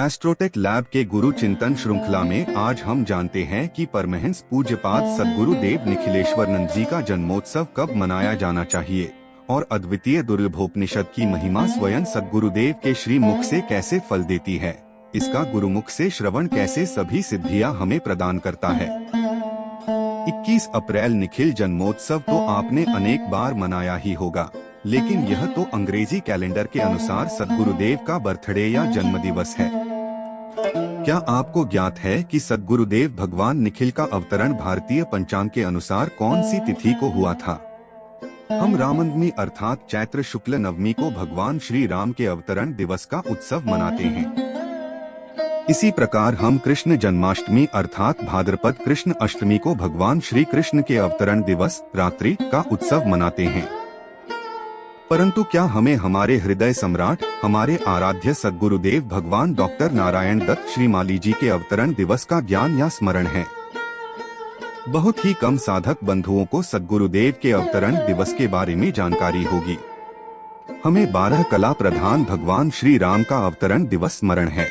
एस्ट्रोटेक lab के गुरु चिंतन श्रृंखला में आज हम जानते हैं कि परमहंस पूज्यपाद सद्गुरुदेव निखिलेश्वरानंद जी का जन्मोत्सव कब मनाया जाना चाहिए और अद्वितीय दुर्लभोपनिषद की महिमा स्वयं सद्गुरुदेव के श्री मुख से कैसे फल देती है। इसका गुरुमुख से श्रवण कैसे सभी सिद्धियां हमें प्रदान करता है। 21 अप्रैल निखिल जन्मोत्सव तो आपने अनेक बार मनाया ही होगा, लेकिन यह तो अंग्रेजी कैलेंडर के अनुसार सद्गुरुदेव का बर्थडे या जन्मदिवस है। क्या आपको ज्ञात है कि सद्गुरुदेव भगवान निखिल का अवतरण भारतीय पंचांग के अनुसार कौन सी तिथि को हुआ था? हम रामनवमी अर्थात चैत्र शुक्ल नवमी को भगवान श्री राम के अवतरण दिवस का उत्सव मनाते हैं। इसी प्रकार हम कृष्ण जन्माष्टमी अर्थात भाद्रपद कृष्ण अष्टमी को भगवान श्री कृष्ण के अवतरण दिवस रात्रि का उत्सव मनाते हैं। परंतु क्या हमें हमारे हृदय सम्राट हमारे आराध्य सद्गुरुदेव भगवान डॉक्टर नारायण दत्त श्रीमाली जी के अवतरण दिवस का ज्ञान या स्मरण है? बहुत ही कम साधक बंधुओं को सद्गुरुदेव के अवतरण दिवस के बारे में जानकारी होगी। हमें 12 कला प्रधान भगवान श्री राम का अवतरण दिवस स्मरण है।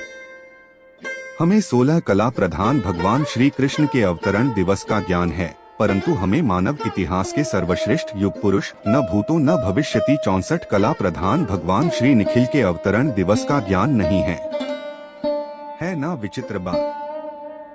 हमें 16 कला प्रधान भगवान श्री कृष्ण के अवतरण दिवस का ज्ञान है, परंतु हमें मानव इतिहास के सर्वश्रेष्ठ युग पुरुष न भूतो न भविष्यति 64 कला प्रधान भगवान श्री निखिल के अवतरण दिवस का ज्ञान नहीं है ना विचित्र बात।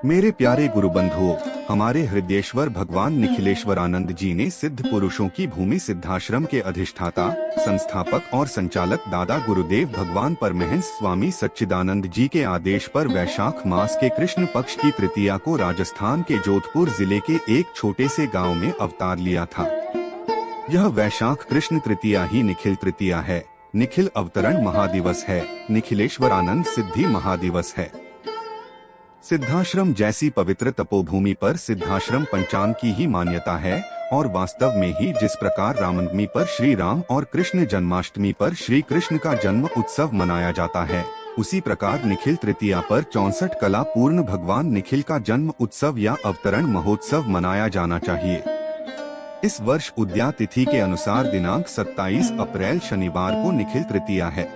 मेरे प्यारे गुरु बंधुओं, हमारे हृदयेश्वर भगवान निखिलेश्वरानंद जी ने सिद्ध पुरुषों की भूमि सिद्धाश्रम के अधिष्ठाता, संस्थापक और संचालक दादा गुरुदेव भगवान परमहंस स्वामी सच्चिदानंद जी के आदेश पर वैशाख मास के कृष्ण पक्ष की तृतीया को राजस्थान के जोधपुर जिले के एक छोटे से गांव में अवतार लिया था। यह वैशाख कृष्ण तृतीया ही निखिल तृतीया है। निखिल अवतरण महादिवस है, निखिलेश्वरानंद सिद्धि महादिवस है। सिद्धाश्रम जैसी पवित्र तपोभूमि पर सिद्धाश्रम पंचांग की ही मान्यता है और वास्तव में ही जिस प्रकार रामनवमी पर श्री राम और कृष्ण जन्माष्टमी पर श्री कृष्ण का जन्म उत्सव मनाया जाता है, उसी प्रकार निखिल तृतीया पर 64 कला पूर्ण भगवान निखिल का जन्म उत्सव या अवतरण महोत्सव मनाया जाना चाहिए। इस वर्ष उद्या तिथि के अनुसार दिनांक 27 अप्रैल शनिवार को निखिल तृतीया है।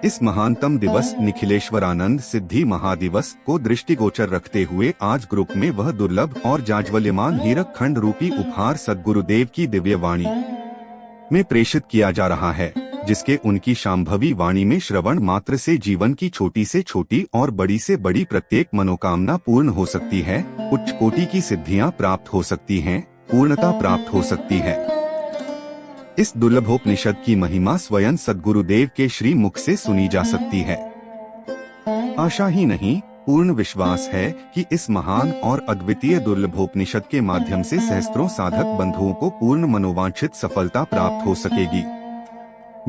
इस महानतम दिवस निखिलेश्वरानंद सिद्धि महादिवस को दृष्टिगोचर रखते हुए आज ग्रुप में वह दुर्लभ और जाज्वल्यमान हीरक खंड रूपी उपहार सद्गुरुदेव की दिव्य वाणी में प्रेषित किया जा रहा है, जिसके उनकी शांभवी वाणी में श्रवण मात्र से जीवन की छोटी से छोटी और बड़ी से बड़ी प्रत्येक मनोकामना पूर्ण हो सकती है, उच्च कोटि की सिद्धियां प्राप्त हो सकती हैं, पूर्णता प्राप्त हो सकती है। इस दुर्लभोपनिषद की महिमा स्वयं सद्गुरुदेव के श्री मुख से सुनी जा सकती है। आशा ही नहीं, पूर्ण विश्वास है कि इस महान और अद्वितीय दुर्लभोपनिषद के माध्यम से सहस्त्रों साधक बंधुओं को पूर्ण मनोवांछित सफलता प्राप्त हो सकेगी।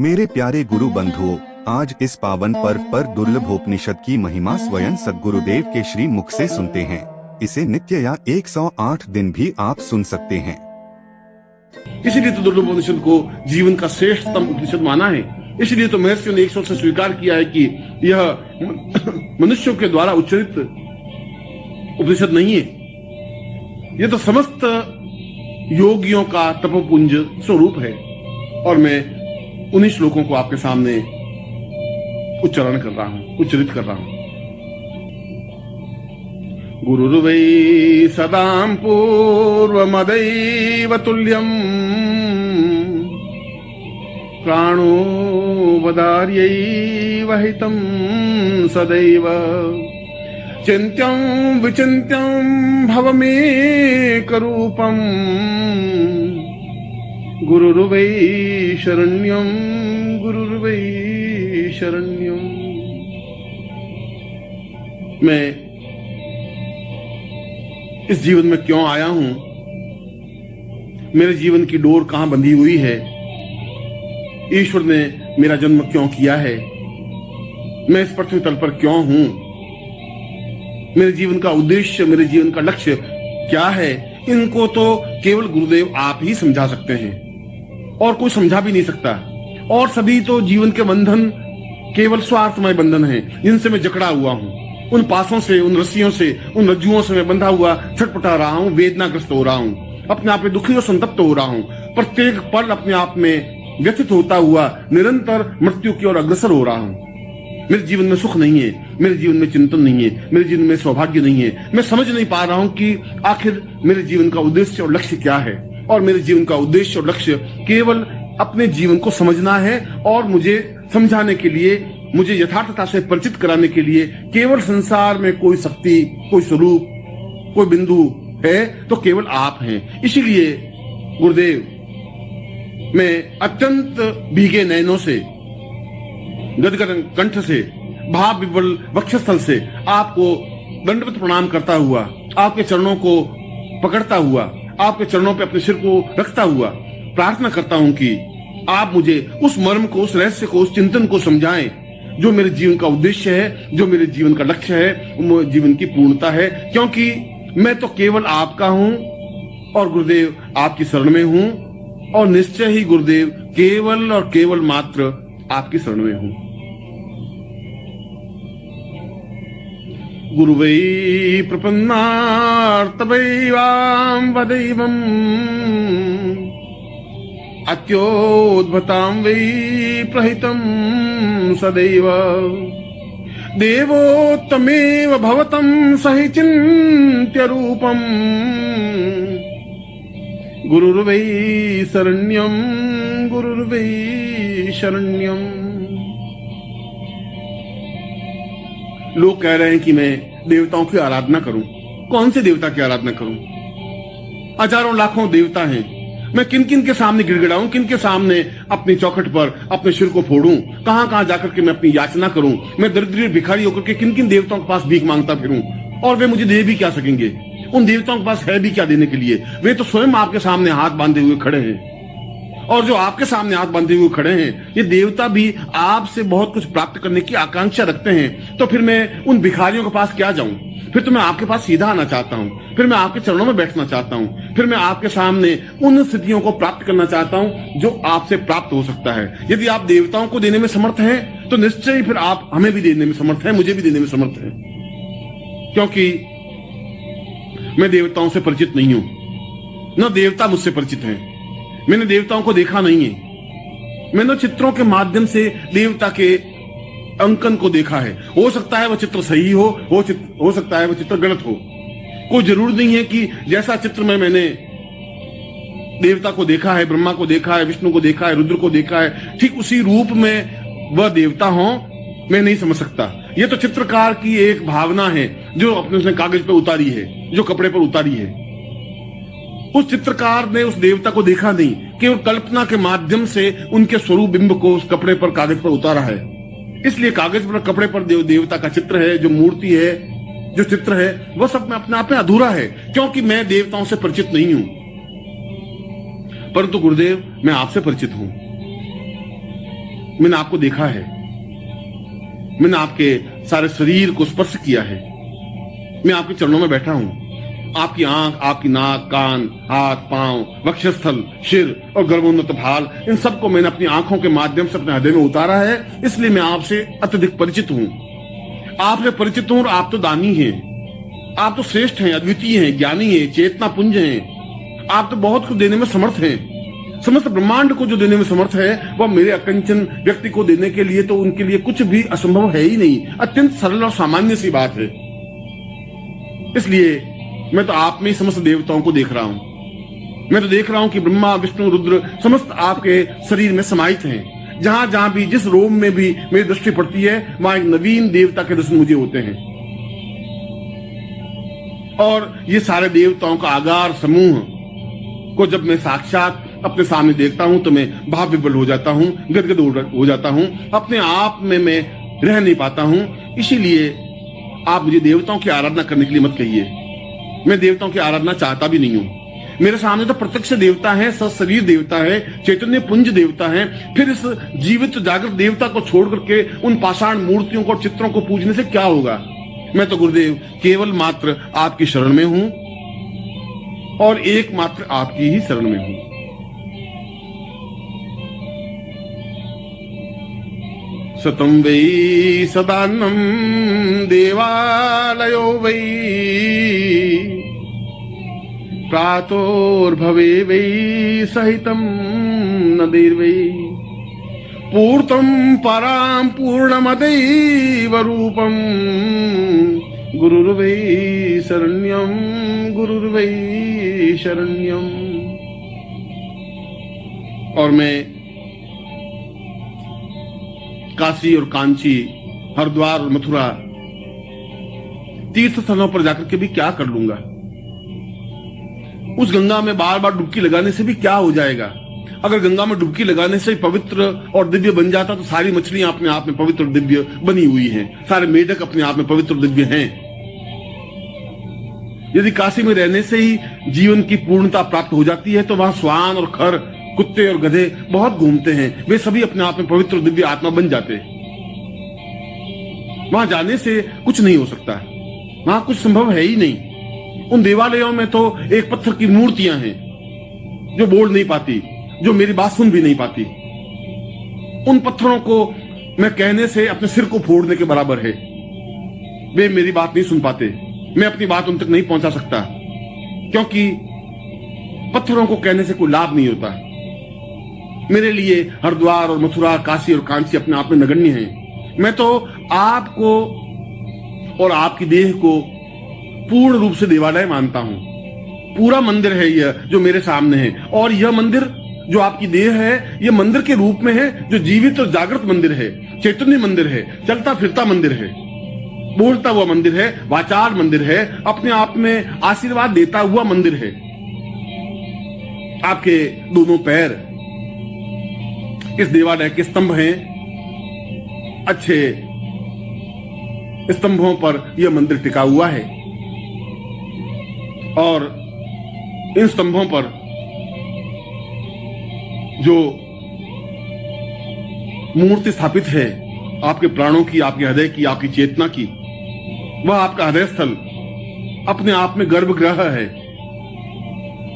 मेरे प्यारे गुरु बंधुओं, आज इस पावन पर्व पर दुर्लभोपनिषद की महिमा स्वयं सद्गुरुदेव के श्री मुख से सुनते हैं। इसे नित्य या 108 दिन भी आप सुन सकते हैं। इसलिए तो दुर्लभोपनिषद को जीवन का श्रेष्ठतम उपनिषद माना है। इसलिए तो महर्षियों ने एक स्वर से स्वीकार किया है कि यह मनुष्यों के द्वारा उच्चरित उपनिषद नहीं है, यह तो समस्त योगियों का तपोपुंज स्वरूप है। और मैं उन्हीं श्लोकों को आपके सामने उच्चारण कर रहा हूं, उच्चरित कर रहा हूं। गुरुर्वै सदां पूर्वमदैव तुल्यम् प्राणो वदार्यैव हितं सदैव चिन्त्यं विचिन्त्यं भवमेकरूपम् गुरुर्वै शरण्यं गुरुर्वै शरण्यं। मैं इस जीवन में क्यों आया हूं, मेरे जीवन की डोर कहां बंधी हुई है, ईश्वर ने मेरा जन्म क्यों किया है, मैं इस पृथ्वी तल पर क्यों हूं, मेरे जीवन का उद्देश्य, मेरे जीवन का लक्ष्य क्या है, इनको तो केवल गुरुदेव आप ही समझा सकते हैं और कोई समझा भी नहीं सकता। और सभी तो जीवन के बंधन केवल स्वार्थमय बंधन हैं, जिनसे मैं जकड़ा हुआ हूं। उन पासों से, उन रस्सियों से, उन रज्जुओं से मैं बंधा हुआ छटपटा रहा हूं, वेदनाग्रस्त हो रहा हूं, अपने आप में दुखी और संतप्त हो रहा हूं। प्रत्येक पल अपने आप में व्यथित होता हुआ निरंतर मृत्यु की ओर अग्रसर हो रहा हूं। मेरे जीवन में सुख नहीं है, मेरे जीवन में चिंतन नहीं है, मेरे जीवन में सौभाग्य नहीं है। मैं समझ नहीं पा रहा हूं कि आखिर मेरे जीवन का उद्देश्य और लक्ष्य क्या है। और मेरे जीवन का उद्देश्य और लक्ष्य केवल अपने जीवन को समझना है और मुझे समझाने के लिए, मुझे यथार्थता से परिचित कराने के लिए केवल संसार में कोई शक्ति, कोई स्वरूप, कोई बिंदु है तो केवल आप हैं। इसीलिए गुरुदेव, मैं अत्यंत भीगे नयनों से, गदगद कंठ से, भाव विवल वक्षस्थल से आपको दंडवत प्रणाम करता हुआ, आपके चरणों को पकड़ता हुआ, आपके चरणों पे अपने सिर को रखता हुआ प्रार्थना करता हूं कि आप मुझे उस मर्म को, उस रहस्य को, उस चिंतन को समझाएं जो मेरे जीवन का उद्देश्य है, जो मेरे जीवन का लक्ष्य है, वो जीवन की पूर्णता है। क्योंकि मैं तो केवल आपका हूं और गुरुदेव आपकी शरण में हूं, और निश्चय ही गुरुदेव केवल और केवल मात्र आपकी शरण में हूं। गुरुवै प्रपन्नार्तवैवां वदैवम् अत्योद्भतां वै प्रहितं सदैव देवोत्तमेव भवतं सहि चिन्त्य रूपम् गुरुर्वै शरण्यं गुरुर्वै शरण्यम। लोग कह रहे हैं कि मैं देवताओं की आराधना करूं। कौन से देवता की आराधना करूं? हजारों लाखों देवता हैं। मैं किन किन के सामने गिड़गिड़ाऊं, किन के सामने अपनी चौखट पर अपने सिर को फोड़ूं, कहां कहां जाकर के मैं अपनी याचना करूं। मैं दरिद्र भिखारी होकर के किन किन देवताओं के पास भीख मांगता फिरूं, और वे मुझे दे भी क्या सकेंगे? उन देवताओं के पास है भी क्या देने के लिए? वे तो स्वयं आपके सामने हाथ बांधे हुए खड़े हैं। और जो आपके सामने हाथ बांधे हुए खड़े हैं, ये देवता भी आपसे बहुत कुछ प्राप्त करने की आकांक्षा रखते हैं। तो फिर मैं उन भिखारियों के पास क्या जाऊं? फिर तो मैं आपके पास सीधा आना चाहता हूं, फिर मैं आपके चरणों में बैठना चाहता हूं, फिर मैं आपके सामने उन स्थितियों को प्राप्त करना चाहता हूं जो आपसे प्राप्त हो सकता है। यदि आप देवताओं को देने में समर्थ हैं तो निश्चय ही फिर आप हमें भी देने में समर्थ हैं, मुझे भी देने में समर्थ हैं। क्योंकि मैं देवताओं से परिचित नहीं हूं, न देवता मुझसे परिचित हैं। मैंने देवताओं को देखा नहीं है। मैंने चित्रों के माध्यम से देवता के अंकन को देखा है। हो सकता है वह चित्र सही हो सकता है वह चित्र गलत हो। कोई जरूर नहीं है कि जैसा चित्र में मैंने देवता को देखा है, ब्रह्मा को देखा है, विष्णु को देखा है, रुद्र को देखा है, ठीक उसी रूप में वह देवता हो, मैं नहीं समझ सकता। यह तो चित्रकार की एक भावना है जो अपने उसने कागज पर उतारी है, जो कपड़े पर उतारी है। उस चित्रकार ने उस देवता को देखा नहीं, केवल कल्पना के माध्यम से उनके स्वरूप बिंब को उस कपड़े पर, कागज पर उतारा है। इसलिए कागज पर, कपड़े पर देवता का चित्र है, जो मूर्ति है, जो चित्र है, वह सब में अपने आप में अधूरा है, क्योंकि मैं देवताओं से परिचित नहीं हूं। परंतु गुरुदेव, मैं आपसे परिचित हूं। मैंने आपको देखा है, मैंने आपके सारे शरीर को स्पर्श किया है। मैं आपके चरणों में बैठा हूं। आपकी आंख, आपकी नाक, कान, हाथ, पांव, वक्षस्थल, सिर और गर्भोन्नत भाल, इन सबको मैंने अपनी आंखों के माध्यम से अपने हृदय में उतारा है। इसलिए मैं आपसे अत्यधिक परिचित हूं। आपसे परिचित हूं और आप तो दानी हैं। आप तो श्रेष्ठ हैं, अद्वितीय हैं, ज्ञानी हैं, चेतना पुंज हैं। आप तो बहुत कुछ देने में समर्थ हैं। समस्त ब्रह्मांड को जो देने में समर्थ है, वह मेरे अकंचन व्यक्ति को देने के लिए तो उनके लिए कुछ भी असंभव है ही नहीं। अत्यंत सरल और सामान्य सी बात है। इसलिए मैं तो आप में ही समस्त देवताओं को देख रहा हूं। मैं तो देख रहा हूं कि ब्रह्मा, विष्णु, रुद्र समस्त आपके शरीर में समाहित हैं। जहां जहां भी, जिस रोम में भी मेरी दृष्टि पड़ती है, वहां एक नवीन देवता के दर्शन मुझे होते हैं। और ये सारे देवताओं का आगार समूह को जब मैं साक्षात अपने सामने देखता हूं तो मैं भाव विवल हो जाता हूं, गदगद हो जाता हूं। अपने आप में मैं रह नहीं पाता हूं। इसीलिए आप मुझे देवताओं की आराधना करने के लिए मत कहिए। मैं देवताओं की आराधना चाहता भी नहीं हूं। मेरे सामने तो प्रत्यक्ष देवता है, सशरीर देवता है, चैतन्य पुंज देवता है। फिर इस जीवित जागृत देवता को छोड़ करके उन पाषाण मूर्तियों को, चित्रों को पूजने से क्या होगा? मैं तो गुरुदेव केवल मात्र आपकी शरण में हूं और एकमात्र आपकी ही शरण में हूं। सतं वै सदान्नं देवालयो वै प्रातोर्भवे वै सहितं नदैर्वै पूर्णं परां पूर्णमदैव रूपं गुरुर्वै शरण्यं गुरुर्वै शरण्यम। और मैं काशी और कांची, हरिद्वार और मथुरा तीर्थ स्थलों पर जाकर के भी क्या कर लूंगा? उस गंगा में बार बार डुबकी लगाने से भी क्या हो जाएगा? अगर गंगा में डुबकी लगाने से पवित्र और दिव्य बन जाता तो सारी मछलियां अपने आप में पवित्र और दिव्य बनी हुई हैं, सारे मेढक अपने आप में पवित्र और दिव्य हैं। यदि काशी में रहने से ही जीवन की पूर्णता प्राप्त हो जाती है तो वहां श्वान और खर, कुत्ते और गधे बहुत घूमते हैं, वे सभी अपने आप में पवित्र और दिव्य आत्मा बन जाते हैं। वहां जाने से कुछ नहीं हो सकता, वहां कुछ संभव है ही नहीं। उन देवालयों में तो एक पत्थर की मूर्तियां हैं जो बोल नहीं पाती, जो मेरी बात सुन भी नहीं पाती। उन पत्थरों को मैं कहने से अपने सिर को फोड़ने के बराबर है। वे मेरी बात नहीं सुन पाते, मैं अपनी बात उन तक नहीं पहुंचा सकता, क्योंकि पत्थरों को कहने से कोई लाभ नहीं होता। मेरे लिए हरिद्वार और मथुरा, काशी और कांची अपने आप में नगण्य हैं। मैं तो आपको और आपकी देह को पूर्ण रूप से देवालय मानता हूं। पूरा मंदिर है यह जो मेरे सामने है, और यह मंदिर जो आपकी देह है, यह मंदिर के रूप में है, जो जीवित और जागृत मंदिर है, चैतन्य मंदिर है, चलता फिरता मंदिर है, बोलता हुआ मंदिर है, वाचाल मंदिर है, अपने आप में आशीर्वाद देता हुआ मंदिर है। आपके दोनों पैर इस देवालय के स्तंभ हैं। अच्छे स्तंभों पर यह मंदिर टिका हुआ है, और इन स्तंभों पर जो मूर्ति स्थापित है आपके प्राणों की, आपके हृदय की, आपकी चेतना की, वह आपका हृदय स्थल अपने आप में गर्भगृह है।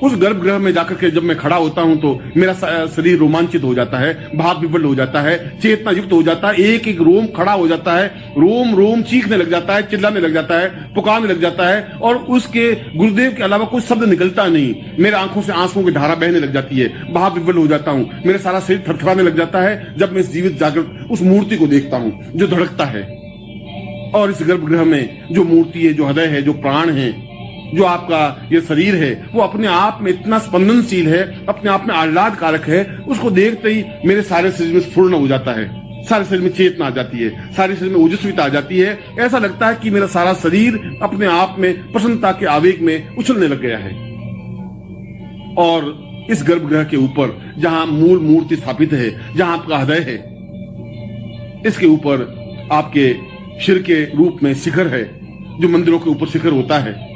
उस गर्भगृह में जाकर के जब मैं खड़ा होता हूं तो मेरा शरीर रोमांचित हो जाता है, भाव विवल हो जाता है, चेतना युक्त हो जाता है, एक एक रोम खड़ा हो जाता है, रोम रोम चीखने लग जाता है, चिल्लाने लग जाता है, पुकारने लग जाता है, और उसके गुरुदेव के अलावा कोई शब्द निकलता नहीं। मेरे आंखों से आंसुओं की धारा बहने लग जाती है, भाव विवल हो जाता हूं, मेरा सारा शरीर थरथराने लग जाता है जब मैं इस जीवित जागृत उस मूर्ति को देखता हूं जो धड़कता है। और इस गर्भगृह में जो मूर्ति है, जो हृदय है, जो प्राण है, जो आपका ये शरीर है, वो अपने आप में इतना स्पंदनशील है, अपने आप में आह्लाद कारक है। उसको देखते ही मेरे सारे शरीर में स्फुरण हो जाता है, सारे शरीर में चेतना आ जाती है, सारे शरीर में ओजस्विता आ जाती है। ऐसा लगता है कि मेरा सारा शरीर अपने आप में प्रसन्नता के आवेग में उछलने लग गया है। और इस गर्भगृह के ऊपर जहां मूल मूर्ति स्थापित है, जहां आपका हृदय है, इसके ऊपर आपके शिर के रूप में शिखर है, जो मंदिरों के ऊपर शिखर होता है।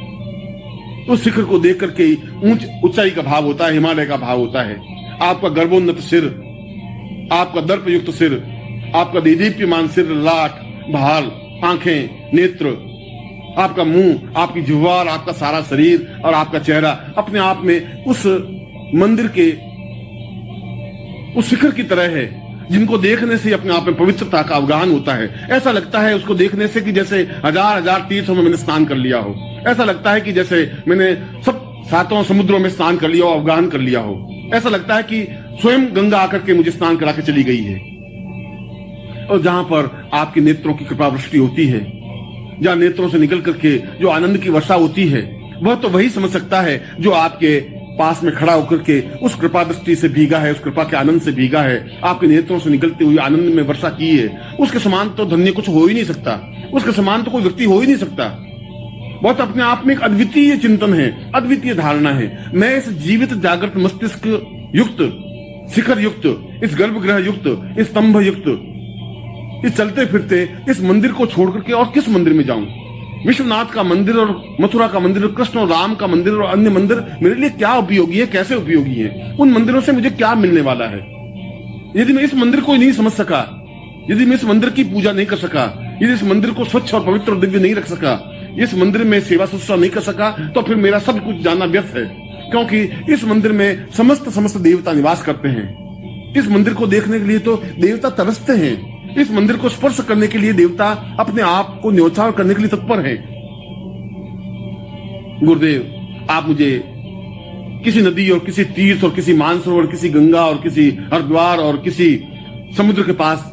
उस शिखर को देख करके ऊंचाई का भाव होता है, हिमालय का भाव होता है। आपका गर्भोन्नत सिर, आपका दर्पयुक्त सिर, आपका देदीप्यमान सिर, लाट, भाल, आंखें, नेत्र, आपका मुंह, आपकी जुवार, आपका सारा शरीर और आपका चेहरा अपने आप में उस मंदिर के उस शिखर की तरह है, जिनको देखने से अपने आप में पवित्रता का अवगाहन होता है। ऐसा लगता है उसको देखने से कि जैसे हजार हजार तीर्थों में मैंने स्नान कर लिया हो। ऐसा लगता है कि जैसे मैंने सब सातों समुद्रों में स्नान कर लिया हो, अवगाहन कर लिया हो। ऐसा लगता है कि स्वयं गंगा आकर के मुझे स्नान करा के चली गई है। और जहां पर आपके नेत्रों की कृपा वृष्टि होती है, जहां नेत्रों से निकल करके जो आनंद की वर्षा होती है, वह तो वही समझ सकता है जो आपके पास में खड़ा होकर के उस कृपा दृष्टि से भीगा है, उस कृपा के आनंद से भीगा है, आपके नेत्रों से निकलते हुए आनंद में वर्षा की है। उसके समान तो धन्य कुछ हो ही नहीं सकता, उसके समान तो कोई व्यक्ति हो ही नहीं सकता। बहुत अपने आप में एक अद्वितीय चिंतन है, अद्वितीय धारणा है। मैं इस जीवित जागृत मस्तिष्क युक्त, शिखर युक्त, इस गर्भगृह युक्त, इस स्तंभ युक्त, इस चलते फिरते इस मंदिर को छोड़ करके और किस मंदिर में जाऊं? विश्वनाथ का मंदिर और मथुरा का मंदिर, कृष्ण और राम का मंदिर और अन्य मंदिर मेरे लिए क्या उपयोगी है, कैसे उपयोगी है? उन मंदिरों से मुझे क्या मिलने वाला है? यदि मैं इस मंदिर को नहीं समझ सका, यदि मैं इस मंदिर की पूजा नहीं कर सका, यदि इस मंदिर को स्वच्छ और पवित्र और दिव्य नहीं रख सका, इस मंदिर में सेवा शुश्रूषा नहीं कर सका, तो फिर मेरा सब कुछ जानना व्यर्थ है। क्योंकि इस मंदिर में समस्त देवता निवास करते हैं। इस मंदिर को देखने के लिए तो देवता तरसते हैं। इस मंदिर को स्पर्श करने के लिए देवता अपने आप को न्योछावर करने के लिए तत्पर है। गुरुदेव, आप मुझे किसी नदी और किसी तीर्थ और किसी मानसरोवर, किसी गंगा और किसी हरिद्वार और किसी समुद्र के पास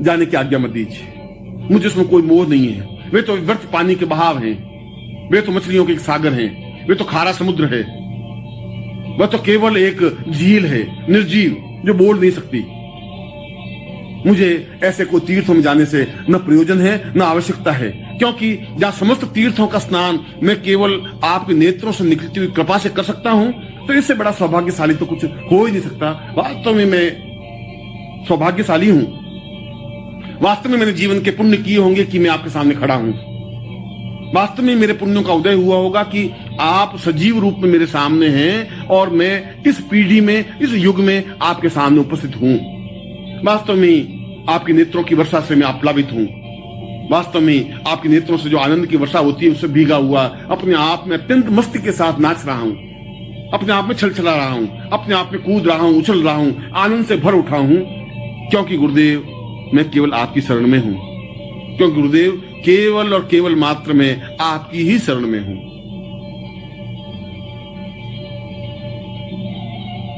जाने की आज्ञा मत दीजिए। मुझे उसमें कोई मोह नहीं है। वे तो व्यर्थ पानी के बहाव हैं, वे तो मछलियों के एक सागर हैं, वे तो खारा समुद्र है, वह तो केवल एक झील है निर्जीव जो बोल नहीं सकती। मुझे ऐसे कोई तीर्थों में जाने से न प्रयोजन है न आवश्यकता है, क्योंकि जहां समस्त तीर्थों का स्नान मैं केवल आपके नेत्रों से निकलती हुई कृपा से कर सकता हूं, तो इससे बड़ा सौभाग्यशाली तो कुछ हो ही नहीं सकता। वास्तव में मैं सौभाग्यशाली हूं। वास्तव में मैंने जीवन के पुण्य किए होंगे कि मैं आपके सामने खड़ा हूं। वास्तव में मेरे पुण्यों का उदय हुआ होगा कि आप सजीव रूप में मेरे सामने हैं और मैं इस पीढ़ी में, इस युग में आपके सामने उपस्थित हूं। वास्तव में आपके नेत्रों की वर्षा से मैं आप्लावित हूं। वास्तव में आपके नेत्रों से जो आनंद की वर्षा होती है उससे भीगा हुआ अपने आप में अत्यंत मस्ती के साथ नाच रहा हूं, अपने आप में छलछला रहा हूं, अपने आप में कूद रहा हूं, उछल रहा हूं, आनंद से भर उठा हूं, क्योंकि गुरुदेव मैं केवल आपकी शरण में हूं। क्योंकि गुरुदेव केवल और केवल मात्र मैं आपकी ही शरण में हूं।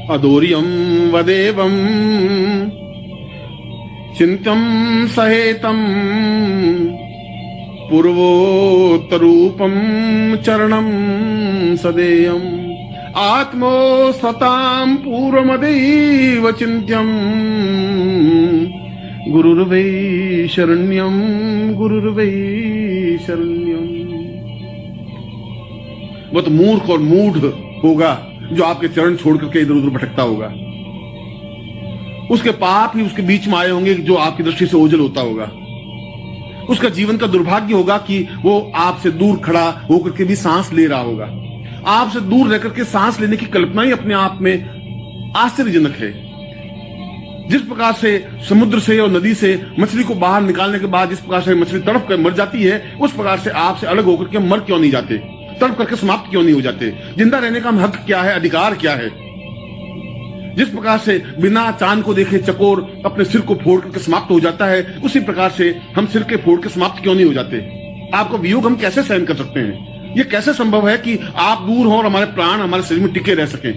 अदोर्यम वदेवम चिंतम सहेतम पूर्वोत्तरूपम चरणम सदेयम आत्मोस्ताम पूर्वमदैव चिंत्यम गुरुर्वै शरण्यम गुरुर्वै शरण्यम। वो तो मूर्ख और मूढ़ होगा जो आपके चरण छोड़ करके इधर उधर भटकता होगा। उसके पाप ही उसके बीच में आए होंगे जो आपकी दृष्टि से ओझल होता होगा। उसका जीवन का दुर्भाग्य होगा कि वो आपसे दूर खड़ा होकर के भी सांस ले रहा होगा। आपसे दूर रह करके सांस लेने की कल्पना ही अपने आप में आश्चर्यजनक है। जिस प्रकार से समुद्र से और नदी से मछली को बाहर निकालने के बाद जिस प्रकार से मछली तड़प कर मर जाती है, उस प्रकार से आपसे अलग होकर के मर क्यों नहीं जाते, तड़प करके समाप्त क्यों नहीं हो जाते? जिंदा रहने का हक क्या है, अधिकार क्या है? जिस प्रकार से बिना चांद को देखे चकोर अपने सिर को फोड़ करके समाप्त हो जाता है, उसी प्रकार से हम सिर के फोड़ के समाप्त क्यों नहीं हो जाते? आपका वियोग हम कैसे सहन कर सकते हैं? ये कैसे संभव है कि आप दूर हो और हमारे प्राण हमारे शरीर में टिके रह सकें?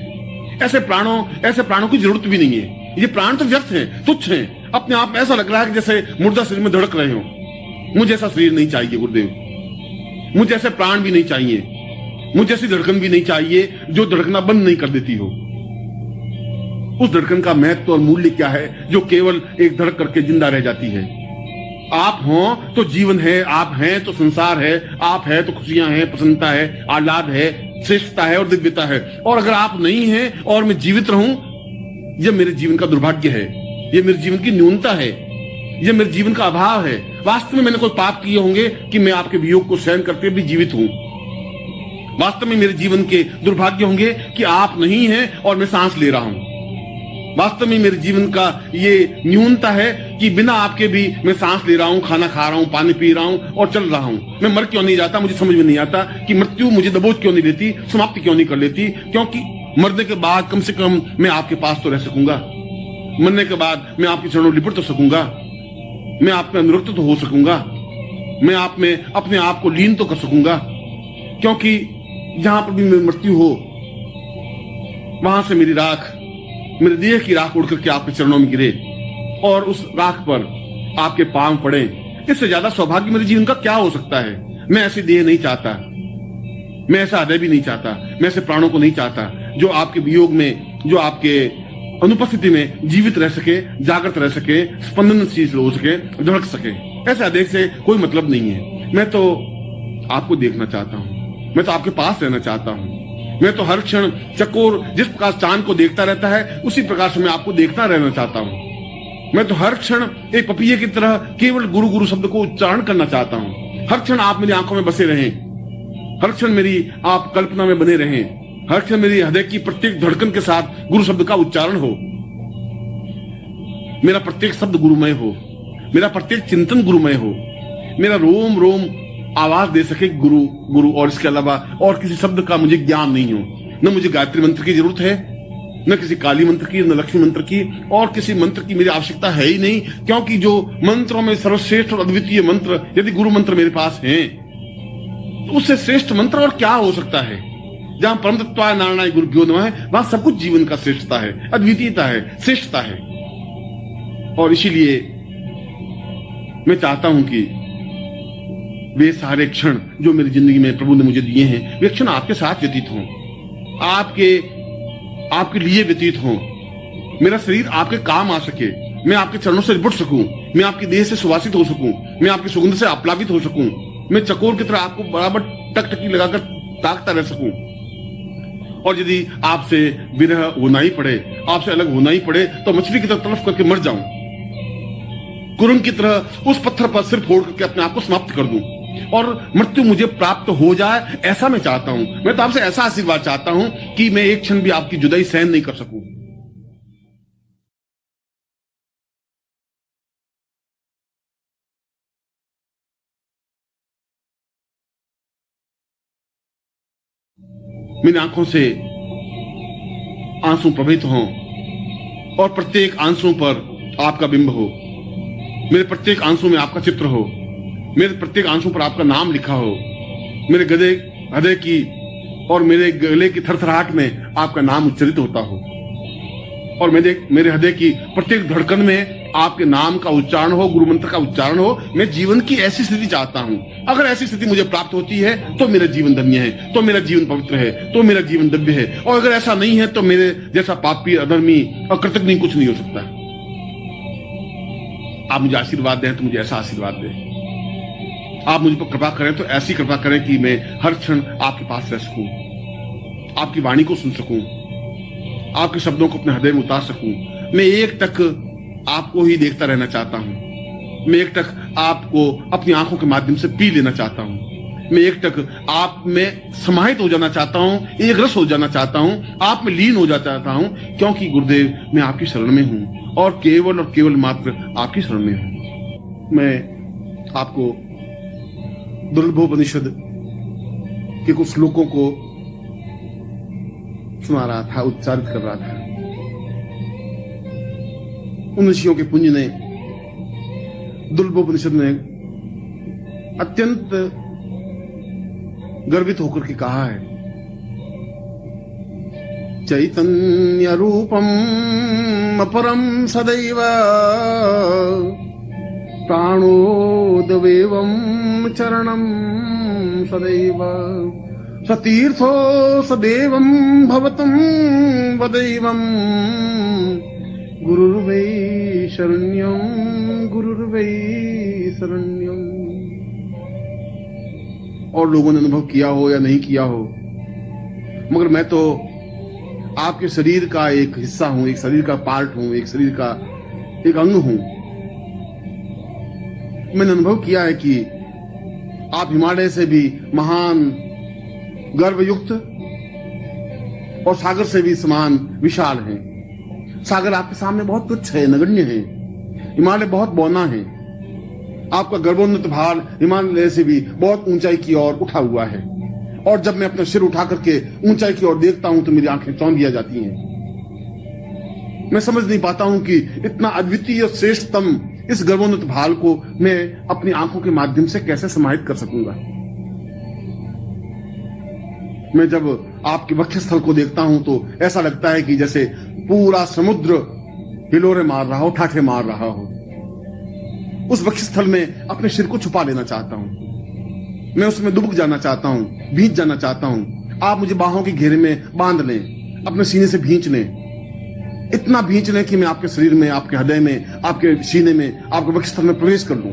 ऐसे प्राणों की जरूरत भी नहीं है। ये प्राण तो व्यर्थ हैं, तुच्छ हैं। अपने आप में ऐसा लग रहा है कि जैसे मुर्दा शरीर में धड़क रहे हो। मुझे ऐसा शरीर नहीं चाहिए गुरुदेव। मुझे ऐसे प्राण भी नहीं चाहिए। मुझे ऐसी धड़कन भी नहीं चाहिए जो धड़कना बंद नहीं कर देती हो। उस धड़कन का महत्व और मूल्य क्या है जो केवल एक धड़क करके जिंदा रह जाती है? आप हो तो जीवन है, आप हैं तो संसार है, आप है तो खुशियां हैं, प्रसन्नता है, आह्लाद है, श्रेष्ठता है और दिव्यता है। और अगर आप नहीं हैं और मैं जीवित रहूं, यह मेरे जीवन का दुर्भाग्य है, यह मेरे जीवन की न्यूनता है, यह मेरे जीवन का अभाव है। वास्तव में मैंने कोई पाप किए होंगे कि मैं आपके वियोग को सहन करते भी जीवित हूं। वास्तव में मेरे जीवन के दुर्भाग्य होंगे कि आप नहीं हैं और मैं सांस ले रहा हूं। वास्तव में मेरे जीवन का ये न्यूनता है कि बिना आपके भी मैं सांस ले रहा हूं, खाना खा रहा हूं, पानी पी रहा हूं और चल रहा हूं। मैं मर क्यों नहीं जाता? मुझे समझ में नहीं आता कि मृत्यु मुझे दबोच क्यों नहीं लेती, समाप्ति क्यों नहीं कर लेती? क्योंकि मरने के बाद कम से कम मैं आपके पास तो रह सकूंगा। मरने के बाद मैं आपके चरणों लिपट तो सकूंगा, मैं आप में अनुरक्त तो हो सकूंगा, मैं आप में अपने आप को लीन तो कर सकूंगा। क्योंकि जहां पर भी मेरी मृत्यु हो, वहां से मेरी राख, मेरे देह की राख उड़ करके आपके चरणों में गिरे और उस राख पर आपके पांव पड़े। इससे ज्यादा सौभाग्य मेरे जीवन का क्या हो सकता है? मैं ऐसी देह नहीं चाहता, मैं ऐसा हृदय भी नहीं चाहता, मैं ऐसे प्राणों को नहीं चाहता जो आपके वियोग में, जो आपके अनुपस्थिति में जीवित रह सके, जागृत रह सके, स्पंदनशील हो सके, धड़क सके। ऐसे हृदय से कोई मतलब नहीं है। मैं तो आपको देखना चाहता हूं, मैं तो आपके पास रहना चाहता हूं। मैं तो हर क्षण चकोर जिस प्रकार चांद को देखता रहता है, उसी प्रकार से मैं आपको देखता रहना चाहता हूं। मैं तो हर क्षण एक पपीहे की तरह केवल गुरु गुरु शब्द को उच्चारण करना चाहता हूं। हर क्षण आप मेरी आंखों में बसे रहें, हर क्षण मेरी आप कल्पना में बने रहें, हर क्षण मेरी हृदय की प्रत्येक धड़कन के साथ गुरु शब्द का उच्चारण हो, मेरा प्रत्येक शब्द गुरुमय हो, मेरा प्रत्येक चिंतन गुरुमय हो, मेरा रोम रोम आवाज दे सके गुरु गुरु, और इसके अलावा और किसी शब्द का मुझे ज्ञान नहीं हो। न मुझे गायत्री मंत्र की जरूरत है, न किसी काली मंत्र की, न लक्ष्मी मंत्र की, और किसी मंत्र की मेरी आवश्यकता है ही नहीं। क्योंकि जो मंत्रों में सर्वश्रेष्ठ और अद्वितीय मंत्र यदि गुरु मंत्र मेरे पास हैं, तो उससे श्रेष्ठ मंत्र और क्या हो सकता है? जहां परम तत्वाय नारायणाय गुरुभ्यो नमः है, वहां सब कुछ जीवन का श्रेष्ठता है, अद्वितीयता है, श्रेष्ठता है। और इसीलिए मैं चाहता हूं कि वे सारे क्षण जो मेरी जिंदगी में प्रभु ने मुझे दिए हैं, वे क्षण आपके साथ व्यतीत हों, आपके लिए व्यतीत हों। मेरा शरीर आपके काम आ सके, मैं आपके चरणों से लिपट सकूं, मैं आपकी देह से सुवासित हो सकूं, मैं आपकी सुगंध से आप्लावित हो सकूं, मैं चकोर की तरह आपको बराबर टकटकी लगाकर ताकता रह सकूं। और यदि आपसे विरह होना ही पड़े, आपसे अलग होना ही पड़े, तो मछली की तरह तड़फ करके मर जाऊं, कुरंग की तरह उस पत्थर पर सिर फोड़ करके अपने आप को समाप्त कर दूं और मृत्यु मुझे प्राप्त हो जाए, ऐसा मैं चाहता हूं। मैं तो आपसे ऐसा आशीर्वाद चाहता हूं कि मैं एक क्षण भी आपकी जुदाई सहन नहीं कर सकूं। मेरी आंखों से आंसू प्रवाहित हों और प्रत्येक आंसू पर आपका बिंब हो, मेरे प्रत्येक आंसू में आपका चित्र हो, मेरे प्रत्येक आंसू पर आपका नाम लिखा हो, मेरे हृदय की और मेरे गले की थरथराहट में आपका नाम उच्चरित होता हो, और मेरे हृदय की प्रत्येक धड़कन में आपके नाम का उच्चारण हो, गुरु मंत्र का उच्चारण हो। मैं जीवन की ऐसी स्थिति चाहता हूं। अगर ऐसी स्थिति मुझे प्राप्त होती है तो मेरा जीवन धन्य है, तो मेरा जीवन पवित्र है, तो मेरा जीवन दिव्य है। और अगर ऐसा नहीं है तो मेरे जैसा पापी, अधर्मी और कृतज्ञ कुछ नहीं हो सकता। आप मुझे आशीर्वाद दें तो मुझे ऐसा आशीर्वाद दें। आप मुझ पर कृपा करें तो ऐसी कृपा करें कि मैं हर क्षण आपके पास रह सकूं, आपकी वाणी को सुन सकूं, आपके शब्दों को अपने हृदय में उतार सकूं। मैं एक टक आपको ही देखता रहना चाहता हूं। मैं एक टक आपको अपनी आंखों के माध्यम से पी लेना चाहता हूं। मैं एक टक आप में समाहित हो जाना चाहता हूं, एक रस हो जाना चाहता हूं, आप में लीन हो जाना चाहता हूं, क्योंकि गुरुदेव मैं आपकी शरण में हूं और केवल मात्र आपकी शरण में हूं। मैं आपको दुर्लभोपनिषद के कुछ श्लोकों को सुना रहा था, उच्चारित कर रहा था। उन ऋषियों के पुंज ने, दुर्लभोपनिषद ने अत्यंत गर्वित होकर के कहा है, चैतन्य रूपम अपरम सदैव प्राणोदवेवं चरणम सदैव सतीर्थो सदैवं भवतं वदैवं गुरुर्वै शरण्यं गुरुर्वै शरण्यं। और लोगों ने अनुभव किया हो या नहीं किया हो, मगर मैं तो आपके शरीर का एक हिस्सा हूं, एक शरीर का पार्ट हूं, एक शरीर का एक अंग हूं। मैंने अनुभव किया है कि आप हिमालय से भी महान, गर्वयुक्त और सागर से भी समान विशाल हैं। सागर आपके सामने बहुत तुच्छ है, नगण्य है। हिमालय बहुत बौना है। आपका गर्भोन्नत भार हिमालय से भी बहुत ऊंचाई की ओर उठा हुआ है। और जब मैं अपना सिर उठा करके ऊंचाई की ओर देखता हूं तो मेरी आंखें चौंधिया जाती हैं। मैं समझ नहीं पाता हूं कि इतना अद्वितीय श्रेष्ठतम इस गर्भोन्नत भाल को मैं अपनी आंखों के माध्यम से कैसे समाहित कर सकूंगा। मैं जब आपके वक्षस्थल को देखता हूं तो ऐसा लगता है कि जैसे पूरा समुद्र हिलोरे मार रहा हो, ठाठे मार रहा हो। उस वक्षस्थल में अपने सिर को छुपा लेना चाहता हूं। मैं उसमें डूब जाना चाहता हूं, भींच जाना चाहता हूं। आप मुझे बाहों के घेरे में बांध लें, अपने सीने से भींच लें, इतना भींच लें कि मैं आपके शरीर में, आपके हृदय में, आपके सीने में, आपके वक्षस्थल में प्रवेश कर लूं,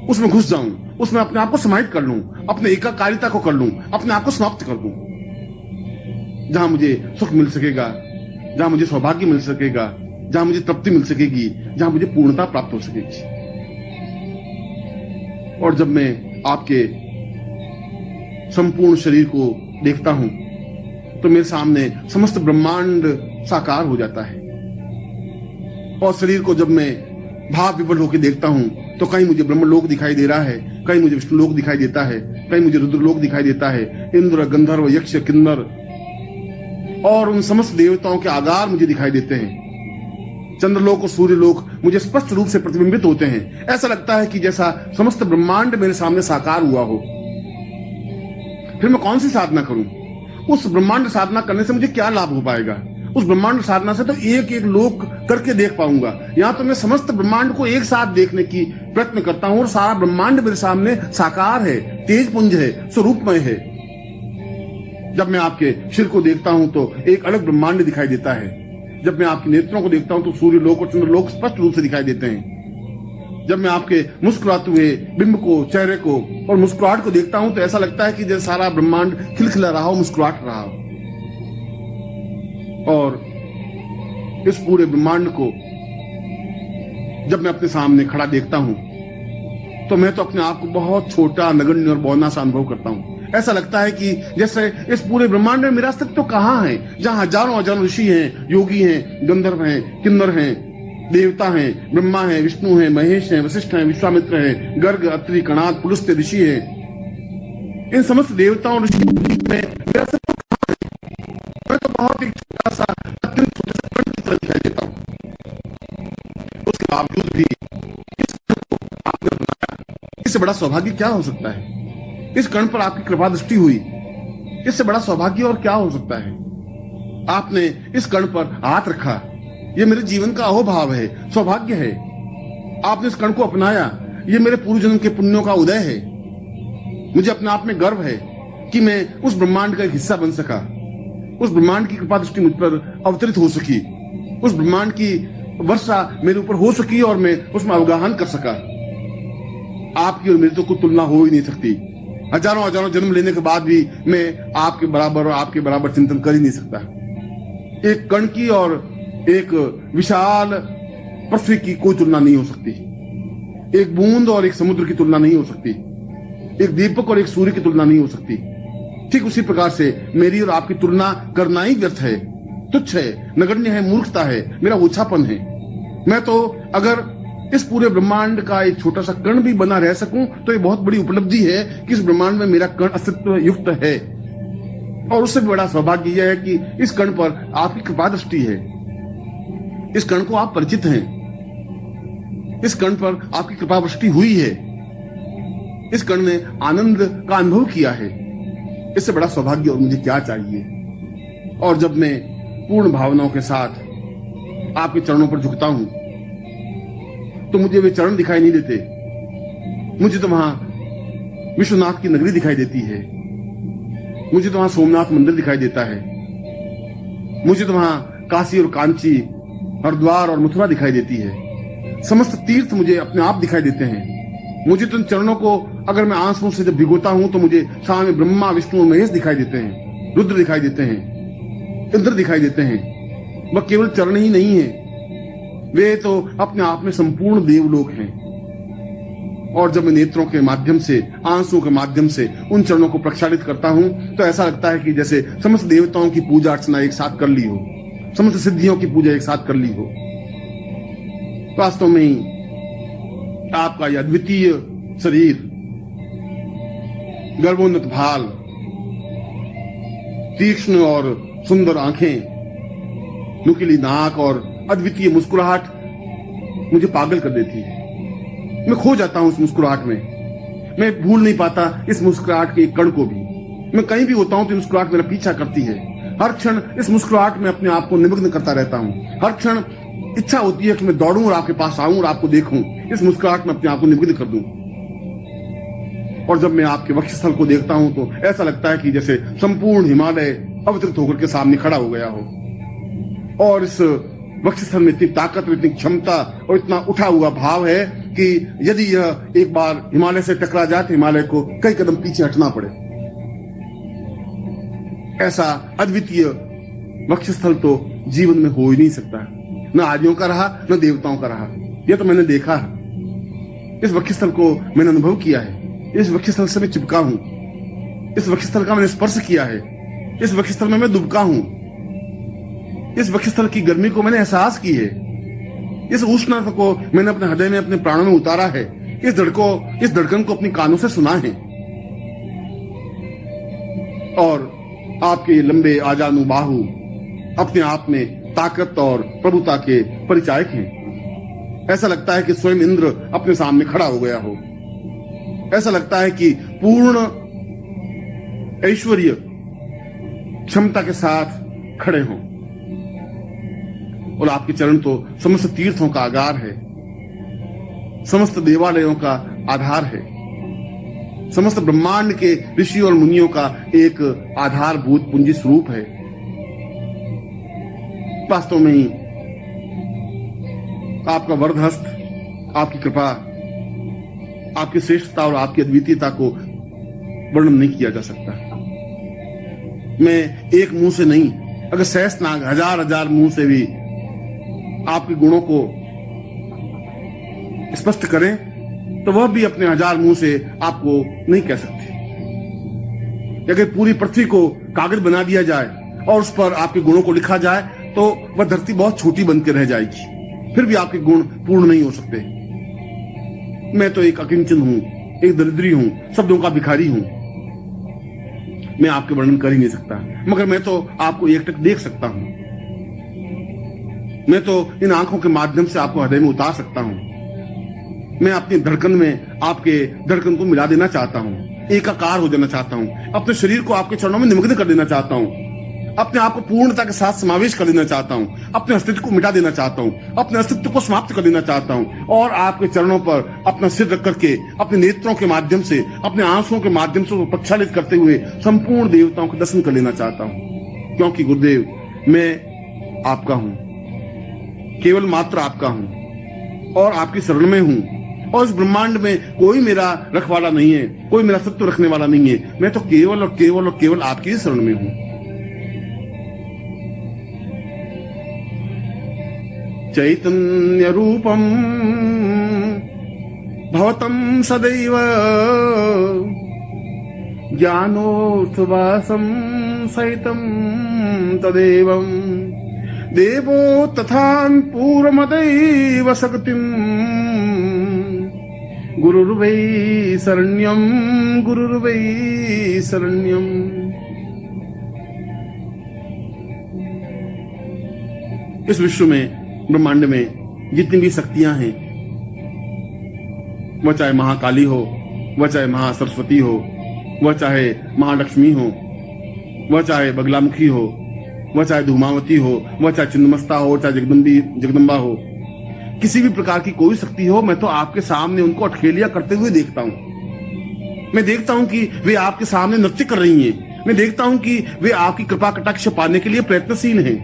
उसमें घुस जाऊं, उसमें अपने आप को समाहित कर लूं, अपने एकाकारिता को कर लूं, अपने आप को समाप्त कर दूं। जहां मुझे सुख मिल सकेगा, जहां मुझे सौभाग्य मिल सकेगा, जहां मुझे तृप्ति मिल सकेगी, जहां मुझे पूर्णता प्राप्त हो सकेगी। और जब मैं आपके संपूर्ण शरीर को देखता हूं तो मेरे सामने समस्त ब्रह्मांड साकार हो जाता है। और शरीर को जब मैं भाव विवल होकर देखता हूं तो कहीं मुझे ब्रह्मलोक दिखाई दे रहा है, कहीं मुझे विष्णुलोक दिखाई देता है, कहीं मुझे रुद्रलोक दिखाई देता है। इंद्र, गंधर्व, यक्ष, किन्नर और उन समस्त देवताओं के आगार मुझे दिखाई देते हैं। चंद्रलोक और सूर्यलोक मुझे स्पष्ट रूप से प्रतिबिंबित होते हैं। ऐसा लगता है कि जैसा समस्त ब्रह्मांड मेरे सामने साकार हुआ हो। फिर मैं कौन सी साधना करूं? उस ब्रह्मांड साधना करने से मुझे क्या लाभ हो पाएगा? उस ब्रह्मांड साधना से तो एक एक लोक करके देख पाऊंगा। यहाँ तो मैं समस्त ब्रह्मांड को एक साथ देखने की प्रयत्न करता हूं और सारा ब्रह्मांड मेरे सामने साकार है, तेज पुंज है, स्वरूपमय है। जब मैं आपके सिर को देखता हूं तो एक अलग ब्रह्मांड दिखाई देता है। जब मैं आपके नेत्रों को देखता हूं तो सूर्य लोक और चंद्र लोक स्पष्ट रूप से दिखाई देते हैं। जब मैं आपके मुस्कुराते हुए बिंब को, चेहरे को और मुस्कुराहट को देखता हूं तो ऐसा लगता है कि जैसे सारा ब्रह्मांड खिलखिला रहा हो, मुस्कुराहट रहा हो। और इस पूरे ब्रह्मांड को जब मैं अपने सामने खड़ा देखता हूं तो मैं तो अपने आप को बहुत छोटा, नगण्य और बौना सा अनुभव करता हूं। ऐसा लगता है कि जैसे इस पूरे ब्रह्मांड में मेरा अस्तित्व तो कहां है, जहां हजारों हजारों ऋषि हैं, योगी हैं, गंधर्व हैं, किन्नर हैं, देवता हैं, ब्रह्मा हैं, विष्णु हैं, महेश हैं, वशिष्ठ हैं, विश्वामित्र हैं, गर्ग, अत्रि, कणाद, पुलस्त्य ऋषि हैं। इन समस्त देवताओं ऋषियों में मेरा अस्तित्व कहां है? मैं तो बहुत एक छोटा सा, अत्यंत छोटे से कण की तरह दिखाई देता हूं। उसके बावजूद भी इस कण को आपने बनाया, इससे बड़ा सौभाग्य क्या हो सकता है? इस कण पर आपकी कृपा दृष्टि हुई, इससे बड़ा सौभाग्य और क्या हो सकता है? आपने इस कण पर हाथ रखा, यह मेरे जीवन का अहोभाव है, सौभाग्य है। आपने इस कण को अपनाया, यह मेरे पूर्व जन्म के पुण्यों का उदय है। मुझे अपने आप में गर्व है कि मैं उस ब्रह्मांड का एक हिस्सा बन सका। उस ब्रह्मांड की कृपा दृष्टि मुझ पर अवतरित हो सकी, उस ब्रह्मांड की वर्षा मेरे ऊपर हो सकी और मैं उसमें अवगाहन कर सका। आपकी और मेरी तो कोई तुलना हो ही नहीं सकती। हजारों हजारों जन्म लेने के बाद भी मैं आपके बराबर और आपके बराबर चिंतन कर ही नहीं सकता। एक कण की और एक विशाल पृथ्वी की कोई तुलना नहीं हो सकती। एक बूंद और एक समुद्र की तुलना नहीं हो सकती। एक दीपक और एक सूर्य की तुलना नहीं हो सकती। ठीक उसी प्रकार से मेरी और आपकी तुलना करना ही व्यर्थ है, तुच्छ है, नगण्य है, मूर्खता है, मेरा ओछापन है। मैं तो अगर इस पूरे ब्रह्मांड का एक छोटा सा कण भी बना रह सकूं तो ये बहुत बड़ी उपलब्धि है कि इस ब्रह्मांड में मेरा कण अस्तित्व युक्त है। और उससे भी बड़ा सौभाग्य यह है कि इस कण पर आपकी कृपा दृष्टि है। इस कण को आप परिचित हैं, इस कण पर आपकी कृपा दृष्टि हुई है, इस कण ने आनंद का अनुभव किया है। इससे बड़ा सौभाग्य और मुझे क्या चाहिए? और जब मैं पूर्ण भावनाओं के साथ आपके चरणों पर झुकता हूं तो मुझे वे चरण दिखाई नहीं देते। मुझे तो वहां विश्वनाथ की नगरी दिखाई देती है, मुझे तो वहां सोमनाथ मंदिर दिखाई देता है, मुझे तो वहां काशी और कांची, हरिद्वार और मथुरा दिखाई देती है। समस्त तीर्थ मुझे अपने आप दिखाई देते हैं। मुझे तो इन चरणों को अगर मैं आंसुओं से जब भिगोता हूं तो मुझे सामने ब्रह्मा, विष्णु और महेश दिखाई देते हैं, रुद्र दिखाई देते हैं, इंद्र दिखाई देते हैं। वह केवल चरण ही नहीं है, वे तो अपने आप में संपूर्ण देवलोक हैं। और जब मैं नेत्रों के माध्यम से, आंसुओं के माध्यम से उन चरणों को प्रक्षालित करता हूं तो ऐसा लगता है कि जैसे समस्त देवताओं की पूजा अर्चना एक साथ कर ली हो, समस्त सिद्धियों की पूजा एक साथ कर ली हो। वास्तव में ही आपका यह अद्वितीय शरीर, गर्भोन्नत भाल, तीक्ष्ण और सुंदर आंखें, नुकीली नाक और अद्वितीय मुस्कुराहट मुझे पागल कर देती है। मैं खो जाता हूं इस मुस्कुराहट में। मैं भूल नहीं पाता इस मुस्कुराहट के एक कण को भी। मैं कहीं भी होता हूं तो मुस्कुराहट मेरा पीछा करती है। हर क्षण इस मुस्कुराहट में अपने आप को निमग्न करता रहता हूं। हर क्षण इच्छा होती है कि मैं दौड़ूं और आपके पास आऊं और आपको देखूं, इस मुस्कुराहट में अपने आप को निमग्न कर दूं। और जब मैं आपके वक्षस्थल को देखता हूं तो ऐसा लगता है कि जैसे संपूर्ण हिमालय अवतरित होकर के सामने खड़ा हो गया हो। और इस वक्षस्थल में इतनी ताकत, इतनी क्षमता और इतना उठा हुआ भाव है कि यदि यह एक बार हिमालय से टकरा जाए तो हिमालय को कई कदम पीछे हटना पड़े। ऐसा अद्वितीय वक्षस्थल तो जीवन में हो ही नहीं सकता। न आदियों का रहा, न देवताओं का रहा। यह तो मैंने देखा है। इस वक्षस्थल को मैंने अनुभव किया है। इस वक्षस्थल से मैं चिपका हूं। इस वक्षस्थल का मैंने स्पर्श किया है। इस वक्षस्थल में मैं दुबका हूं। इस वक्षस्थल की गर्मी को मैंने एहसास की है। इस उष्णता को मैंने अपने हृदय में, अपने प्राणों में उतारा है। इस धड़कन को अपनी कानों से सुना है। और आपके ये लंबे आजानु बाहु अपने आप में ताकत और प्रभुता के परिचायक हैं। ऐसा लगता है कि स्वयं इंद्र अपने सामने खड़ा हो गया हो। ऐसा लगता है कि पूर्ण ऐश्वर्य क्षमता के साथ खड़े हों। और आपके चरण तो समस्त तीर्थों का आगार है, समस्त देवालयों का आधार है, समस्त ब्रह्मांड के ऋषि और मुनियों का एक आधारभूत पूंजी स्वरूप है। वास्तव में ही आपका वरदहस्त, आपकी कृपा, आपकी श्रेष्ठता और आपकी अद्वितीयता को वर्णन नहीं किया जा सकता। मैं एक मुंह से नहीं, अगर सहस्त्रनाग हजार हजार मुंह से भी आपके गुणों को स्पष्ट करें तो वह भी अपने हजार मुंह से आपको नहीं कह सकते। अगर पूरी पृथ्वी को कागज बना दिया जाए और उस पर आपके गुणों को लिखा जाए तो वह धरती बहुत छोटी बनकर रह जाएगी, फिर भी आपके गुण पूर्ण नहीं हो सकते। मैं तो एक अकिंचन हूं, एक दरिद्री हूं, शब्दों का भिखारी हूं। मैं आपके वर्णन कर ही नहीं सकता, मगर मैं तो आपको एकटक देख सकता हूं। मैं तो इन आंखों के माध्यम से आपको हृदय में उतार सकता हूं। मैं अपनी धड़कन में आपके धड़कन को मिला देना चाहता हूं, एकाकार हो जाना चाहता हूं, अपने शरीर को आपके चरणों में निमग्न कर देना चाहता हूं, अपने आप को पूर्णता के साथ समावेश कर देना चाहता हूं, अपने अस्तित्व को मिटा देना चाहता हूं, अपने अस्तित्व को समाप्त कर देना चाहता हूं और आपके चरणों पर अपना सिर रख करके अपने नेत्रों के माध्यम से, अपने आंसुओं के माध्यम से प्रक्षालित करते हुए संपूर्ण देवताओं के दर्शन कर लेना चाहता हूं। क्योंकि गुरुदेव, मैं आपका हूं, केवल मात्र आपका हूं और आपकी शरण में हूं। और इस ब्रह्मांड में कोई मेरा रखवाला नहीं है, कोई मेरा सत्व रखने वाला नहीं है। मैं तो केवल और केवल और केवल आपकी शरण में हूं। चैतन्य रूपम भवतं सदैव ज्ञानोर्थवासं सहितं तदेवं देवो तथान् पूर्वमदैव शक्तिं गुरुर्वै शरण्यं गुरुर्वै शरण्यं। इस विश्व में, ब्रह्मांड में जितनी भी शक्तियां हैं, वह चाहे महाकाली हो, वह चाहे महासरस्वती हो, वह चाहे महालक्ष्मी हो, वह चाहे बगलामुखी हो, वह चाहे धूमावती हो, वह चाहे छिन्नमस्ता हो, चाहे जगदम्बा हो, किसी भी प्रकार की कोई शक्ति हो, मैं तो आपके सामने उनको अठखेलिया करते हुए देखता हूं। मैं देखता हूं कि वे आपके सामने नृत्य कर रही हैं। मैं देखता हूं कि वे आपकी कृपा कटाक्ष पाने के लिए प्रयत्नशील हैं।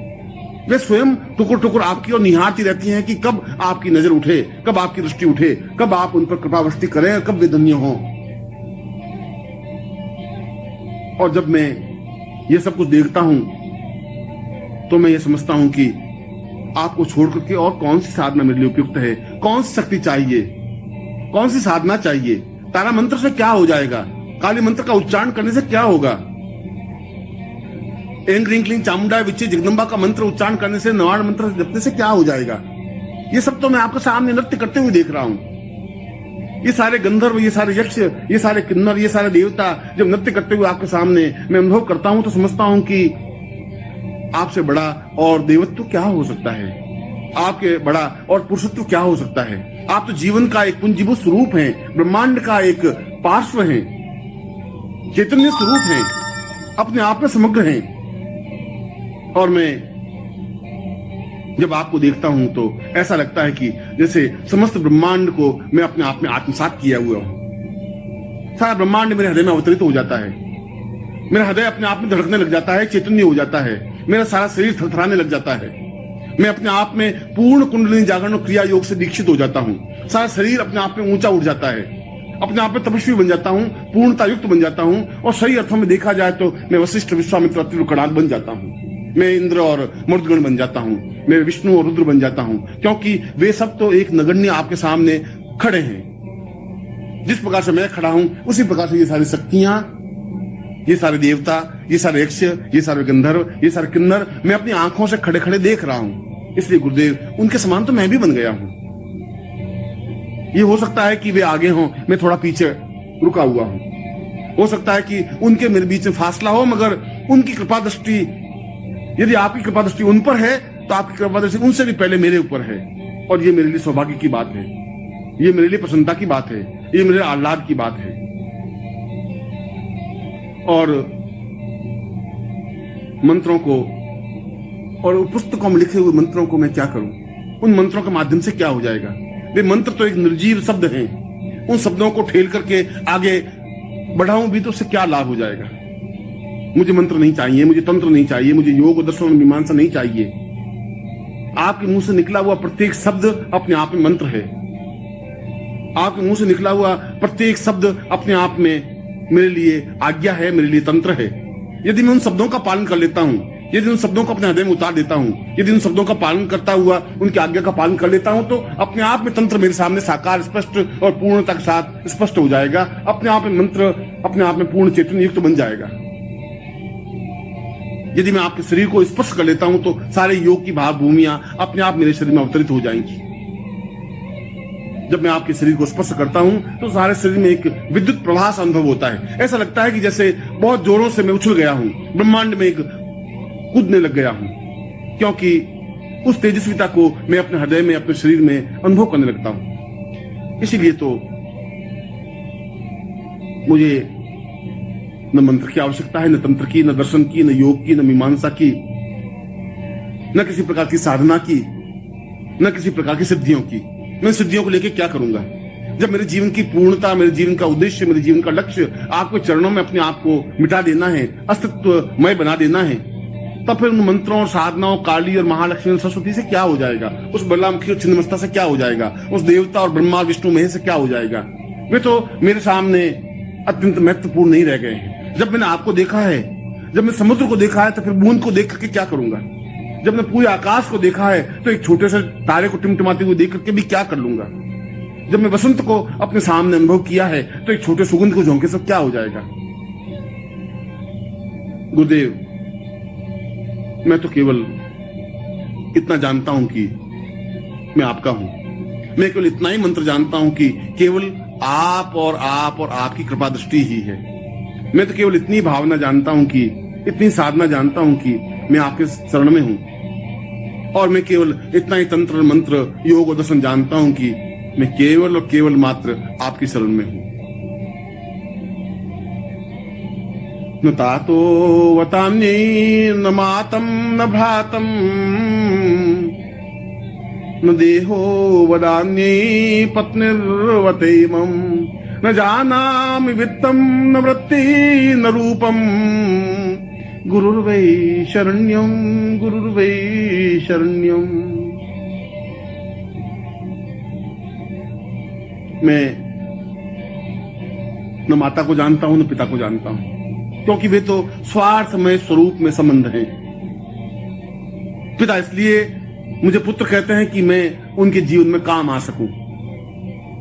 वे स्वयं टुकुर टुकुर आपकी ओर निहारती रहती हैं कि कब आपकी नजर उठे, कब आपकी दृष्टि उठे, कब आप उन पर कृपावृष्टि करें, कब वे धन्य हों। और जब मैं ये सब कुछ देखता हूं तो मैं ये समझता हूं कि आपको छोड़ करके और कौन सी साधना मेरे लिए उपयुक्त है, कौन सी शक्ति चाहिए, कौन सी साधना चाहिए। तारा मंत्र से क्या हो जाएगा, काली मंत्र का उच्चारण करने से क्या होगा, एंग रिंग क्लिंग चामुंडा विच्चे जगदम्बा का मंत्र उच्चारण करने से, नवाण मंत्र जपने से क्या हो जाएगा। ये सब तो मैं आपके सामने नृत्य करते हुए देख रहा हूं। ये सारे गंधर्व, ये सारे यक्ष, ये सारे किन्नर, ये सारे देवता जब नृत्य करते हुए आपके सामने मैं अनुभव करता हूं तो समझता हूं कि आपसे बड़ा और देवत्व क्या हो सकता है, आपके बड़ा और पुरुषत्व क्या हो सकता है। आप तो जीवन का एक पुंजीभूत स्वरूप हैं, ब्रह्मांड का एक पार्श्व हैं, चैतन्य स्वरूप हैं, अपने आप में समग्र हैं। और मैं जब आपको देखता हूं तो ऐसा लगता है कि जैसे समस्त ब्रह्मांड को मैं अपने आप में आत्मसात किया हुआ हूं। सारा ब्रह्मांड मेरे हृदय में अवतरित हो जाता है, मेरा हृदय अपने आप में धड़कने लग जाता है, चैतन्य हो जाता है, मेरा सारा शरीर थरथराने लग जाता है। मैं अपने आप में पूर्ण कुंडलिनी जागरण और क्रिया योग से दीक्षित हो जाता हूं। सारा शरीर अपने आप में ऊंचा उठ जाता है, अपने आप में तपस्वी बन जाता हूं, पूर्णता युक्त बन जाता हूं और सही अर्थों में देखा जाए तो मैं वशिष्ठ, विश्वामित्र, अत्रि, कणाद बन जाता हूं। मैं इंद्र और मरुदगण बन जाता हूं, मैं विष्णु और रुद्र बन जाता हूं, क्योंकि वे सब तो एक नगण्य आपके सामने खड़े हैं। जिस प्रकार से मैं खड़ा हूं उसी प्रकार से ये सारी शक्तियां, ये सारे देवता, ये सारे यक्ष, ये सारे गंधर्व, ये सारे किन्नर मैं अपनी आंखों से खड़े खड़े देख रहा हूं। इसलिए गुरुदेव, उनके समान तो मैं भी बन गया हूं। ये हो सकता है कि वे आगे हों, मैं थोड़ा पीछे रुका हुआ हूं। हो सकता है कि उनके मेरे बीच में फासला हो, मगर उनकी कृपा दृष्टि, यदि आपकी कृपा दृष्टि उन पर है तो आपकी कृपा दृष्टि उनसे भी पहले मेरे ऊपर है। और ये मेरे लिए सौभाग्य की बात है, ये मेरे लिए प्रसन्नता की बात है, ये मेरे आह्लाद की बात है। और मंत्रों को और पुस्तकों में लिखे हुए मंत्रों को मैं क्या करूं? उन मंत्रों के माध्यम से क्या हो जाएगा? वे मंत्र तो एक निर्जीव शब्द हैं। उन शब्दों को ठेल करके आगे बढ़ाऊं भी तो उससे क्या लाभ हो जाएगा? मुझे मंत्र नहीं चाहिए, मुझे तंत्र नहीं चाहिए, मुझे योग दर्शन मीमांसा नहीं चाहिए। आपके मुंह से निकला हुआ प्रत्येक शब्द अपने आप में मंत्र है। आपके मुंह से निकला हुआ प्रत्येक शब्द अपने आप में मेरे लिए आज्ञा है, मेरे लिए तंत्र है। यदि मैं उन शब्दों का पालन कर लेता हूं, यदि उन शब्दों को अपने हृदय में उतार देता हूं, यदि उन शब्दों का पालन करता हुआ उनकी आज्ञा का पालन कर लेता हूं, तो अपने आप में तंत्र मेरे सामने साकार, स्पष्ट और पूर्णता के साथ स्पष्ट हो जाएगा। अपने आप में मंत्र अपने आप में पूर्ण चेतन युक्त बन जाएगा। यदि मैं आपके शरीर को स्पर्श कर लेता हूं तो सारे योग की भाव भूमियां अपने आप मेरे शरीर में अवतरित हो जाएंगी। जब मैं आपके शरीर को स्पर्श करता हूं तो सारे शरीर में एक विद्युत प्रवाह सा अनुभव होता है। ऐसा लगता है कि जैसे बहुत जोरों से मैं उछल गया हूं, ब्रह्मांड में एक कूदने लग गया हूं, क्योंकि उस तेजस्विता को मैं अपने हृदय में, अपने शरीर में अनुभव करने लगता हूं। इसीलिए तो मुझे न मंत्र की आवश्यकता है, न तंत्र की, न दर्शन की, न योग की, न मीमांसा की, न किसी प्रकार की साधना की, न किसी प्रकार की सिद्धियों की। मैं सिद्धियों को लेकर क्या करूंगा? जब मेरे जीवन की पूर्णता, मेरे जीवन का उद्देश्य, मेरे जीवन का लक्ष्य आपके चरणों में अपने आप को मिटा देना है, अस्तित्वमय बना देना है, तब फिर उन मंत्रों और साधनाओं, काली और महालक्ष्मी और सरस्वती से क्या हो जाएगा? उस बलरामुखी और छिन्नमस्ता से क्या हो जाएगा? उस देवता और ब्रह्मा विष्णु महेश से क्या हो जाएगा? वे तो मेरे सामने अत्यंत महत्वपूर्ण नहीं रह गए हैं। जब मैंने आपको देखा है, जब मैं समुद्र को देखा है, तो फिर बूंद को देख करके क्या करूंगा? जब मैं पूरे आकाश को देखा है तो एक छोटे से तारे को टिमटिमाते हुए देख करके भी क्या कर लूंगा? जब मैं बसंत को अपने सामने अनुभव किया है तो एक छोटे सुगंध को झोंके से क्या हो जाएगा? गुरुदेव, मैं तो केवल इतना जानता हूं कि मैं आपका हूं। मैं केवल इतना ही मंत्र जानता हूं कि केवल आप और आप और आपकी कृपा दृष्टि ही है। मैं तो केवल इतनी भावना जानता हूं कि, इतनी साधना जानता हूं कि मैं आपके शरण में हूं। और मैं केवल इतना ही तंत्र, मंत्र, योग और दर्शन जानता हूं कि मैं केवल और केवल मात्र आपकी शरण में हूं। न तातो वतान्ये न मातम न भ्रातम न देहो वदान्ये पत्निर्वतेमं न जानामि वित्तं न वृत्ति न रूपम गुरुर्वै शरण्यं गुरुर्वै शरण्यं। मैं न माता को जानता हूं न पिता को जानता हूं, क्योंकि वे तो स्वार्थमय स्वरूप में संबंध हैं। पिता इसलिए मुझे पुत्र कहते हैं कि मैं उनके जीवन में काम आ सकूं।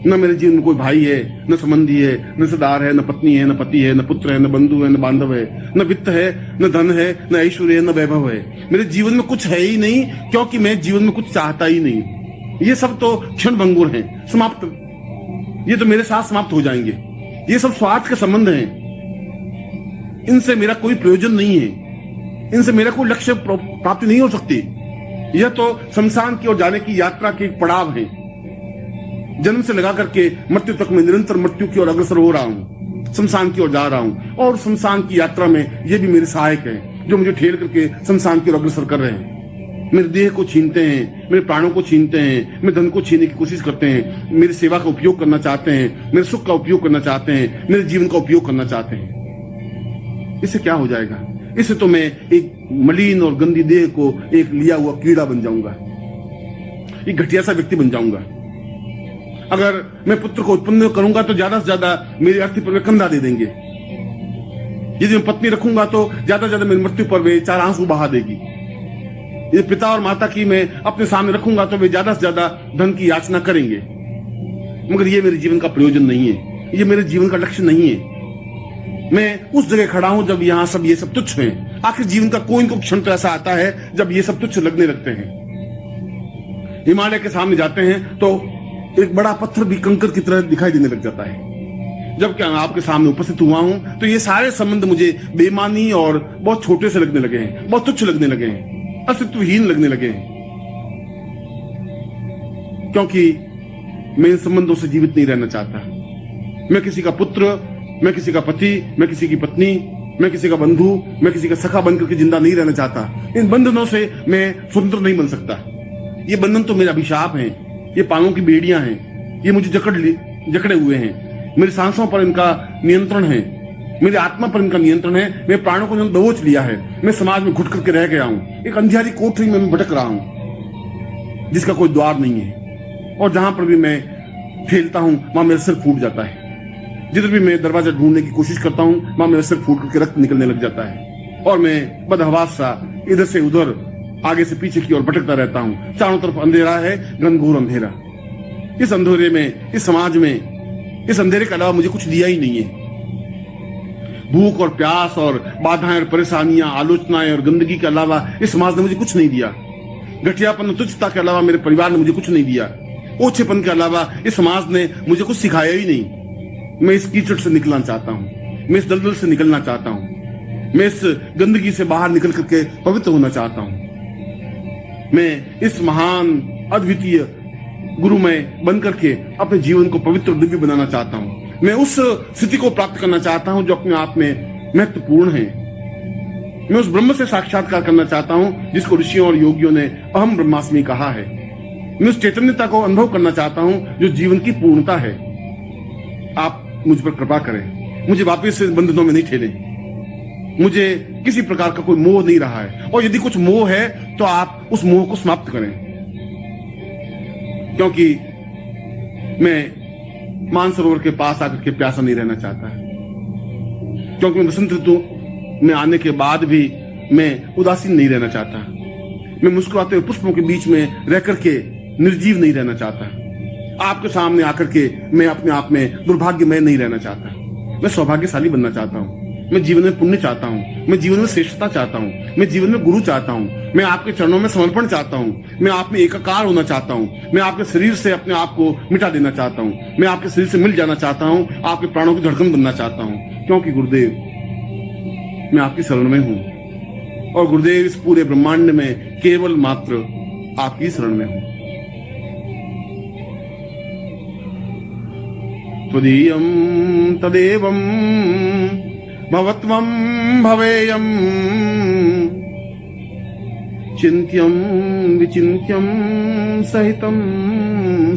न मेरे जीवन में कोई भाई है, न संबंधी है, न रिश्तेदार है, न पत्नी है, न पति है, न पुत्र है, न बंधु है, न बांधव है, न वित्त है, न धन है, न ऐश्वर्य है, न वैभव है। मेरे जीवन में कुछ है ही नहीं, क्योंकि मैं जीवन में कुछ चाहता ही नहीं। ये सब तो क्षण भंगुर हैं, समाप्त। ये तो मेरे साथ समाप्त हो जाएंगे। ये सब स्वार्थ के संबंध हैं। इनसे मेरा कोई प्रयोजन नहीं है, इनसे मेरा कोई लक्ष्य प्राप्ति नहीं हो सकती। यह तो शमशान की ओर जाने की यात्रा के एक पड़ाव है। जन्म से लगा करके मृत्यु तक मैं निरंतर मृत्यु की ओर अग्रसर हो रहा हूं, शमशान की ओर जा रहा हूं। और शमशान की यात्रा में ये भी मेरे सहायक हैं, जो मुझे ठेल करके शमशान की ओर अग्रसर कर रहे हैं। मेरे देह को छीनते हैं, मेरे प्राणों को छीनते हैं, मेरे धन को छीनने की कोशिश करते हैं, मेरी सेवा का उपयोग करना चाहते हैं, मेरे सुख का उपयोग करना चाहते हैं, मेरे जीवन का उपयोग करना चाहते हैं। इससे क्या हो जाएगा? इससे तो मैं एक मलिन और गंदी देह को एक लिया हुआ कीड़ा बन जाऊंगा, एक घटिया सा व्यक्ति बन जाऊंगा। अगर मैं पुत्र को उत्पन्न करूंगा तो ज्यादा से ज्यादा मेरी अर्थी पर वे कंधा दे देंगे। यदि मैं पत्नी रखूंगा तो ज्यादा से ज्यादा मेरी मृत्यु पर वे 4 आंसू बहा देगी। यदि पिता और माता की मैं अपने सामने रखूंगा तो वे ज्यादा से ज्यादा धन की याचना करेंगे। मगर ये मेरे जीवन का प्रयोजन नहीं है, ये मेरे जीवन का लक्ष्य नहीं है। मैं उस जगह खड़ा हूं जब यहां सब ये सब तुच्छ हैं। आखिर जीवन का कोई न क्षण तो ऐसा आता है जब ये सब तुच्छ लगने लगते हैं। हिमालय के सामने जाते हैं तो एक बड़ा पत्थर भी कंकर की तरह दिखाई देने लग जाता है। जब क्या आपके सामने उपस्थित हुआ हूं तो ये सारे संबंध मुझे बेमानी और बहुत छोटे से लगने लगे हैं, बहुत तुच्छ लगने लगे हैं, अस्तित्वहीन लगने लगे हैं। क्योंकि मैं इन संबंधों से जीवित नहीं रहना चाहता। मैं किसी का पुत्र, मैं किसी का पति, मैं किसी की पत्नी, मैं किसी का बंधु, मैं किसी का सखा बनकर के जिंदा नहीं रहना चाहता। इन बंधनों से मैं स्वतंत्र नहीं बन सकता। ये बंधन तो मेरे अभिशाप हैं, ये पांवों की बेड़ियां हैं, ये मुझे जकड़े हुए हैं। मेरी सांसों पर इनका नियंत्रण है, मेरी आत्मा पर इनका नियंत्रण है। मेरे प्राणों को दबोच लिया है। मैं समाज में घुट करके रह गया हूं। एक अंधियारी कोठरी में मैं भटक रहा हूं जिसका कोई द्वार नहीं है, और जहां पर भी मैं खेलता हूं वहां मेरा सिर फूट जाता है। जिधर भी मैं दरवाजा ढूंढने की कोशिश करता हूं वहां मेरा सिर फूट करके रक्त निकलने लग जाता है, और मैं बदहवास सा इधर से उधर, आगे से पीछे की ओर भटकता रहता हूं। चारों तरफ अंधेरा है, घनघोर अंधेरा। इस अंधेरे में, इस समाज में, इस अंधेरे के अलावा मुझे कुछ दिया ही नहीं है। भूख और प्यास और बाधाएं और परेशानियां, आलोचनाएं और गंदगी के अलावा इस समाज ने मुझे कुछ नहीं दिया। घटियापन और तुच्छता के अलावा मेरे परिवार ने मुझे कुछ नहीं दिया। ओछेपन के अलावा इस समाज ने मुझे कुछ सिखाया ही नहीं। मैं इस कीचड़ से निकलना चाहता हूं, मैं इस दलदल से निकलना चाहता हूं, मैं इस गंदगी से बाहर निकल करके पवित्र होना चाहता हूं। मैं इस महान अद्वितीय गुरुमय बनकर के अपने जीवन को पवित्र और दिव्य बनाना चाहता हूं। मैं उस स्थिति को प्राप्त करना चाहता हूं जो अपने आप में महत्वपूर्ण है। मैं उस ब्रह्म से साक्षात्कार करना चाहता हूं जिसको ऋषियों और योगियों ने अहम ब्रह्मास्मि कहा है। मैं उस चैतन्यता को अनुभव करना चाहता हूं जो जीवन की पूर्णता है। आप मुझ पर कृपा करें, मुझे वापस से बंधनों में नहीं ठेलें। मुझे किसी प्रकार का कोई मोह नहीं रहा है, और यदि कुछ मोह है तो आप उस मोह को समाप्त करें, क्योंकि मैं मानसरोवर के पास आकर के प्यासा नहीं रहना चाहता, क्योंकि मैं बसंत ऋतु में आने के बाद भी मैं उदासीन नहीं रहना चाहता। मैं मुस्कुराते हुए पुष्पों के बीच में रह करके निर्जीव नहीं रहना चाहता। आपके सामने आकर के मैं अपने आप में दुर्भाग्यमय नहीं रहना चाहता। मैं सौभाग्यशाली बनना चाहता हूँ। मैं जीवन में पुण्य चाहता हूँ, मैं जीवन में श्रेष्ठता चाहता हूँ, मैं जीवन में गुरु चाहता हूँ, मैं आपके चरणों में समर्पण चाहता हूँ, मैं आप में एकाकार होना चाहता हूँ, मैं आपके शरीर से अपने आप को मिटा देना चाहता हूँ, मैं आपके शरीर से मिल जाना चाहता हूँ, आपके प्राणों की धड़कन बनना चाहता हूँ, क्योंकि गुरुदेव मैं आपकी शरण में हूँ, और गुरुदेव इस पूरे ब्रह्मांड में केवल मात्र आपकी शरण में हूँ। त्वदीयं तदेवं भवत्वं भवेयं चिन्त्यं विचिन्त्यं सहितं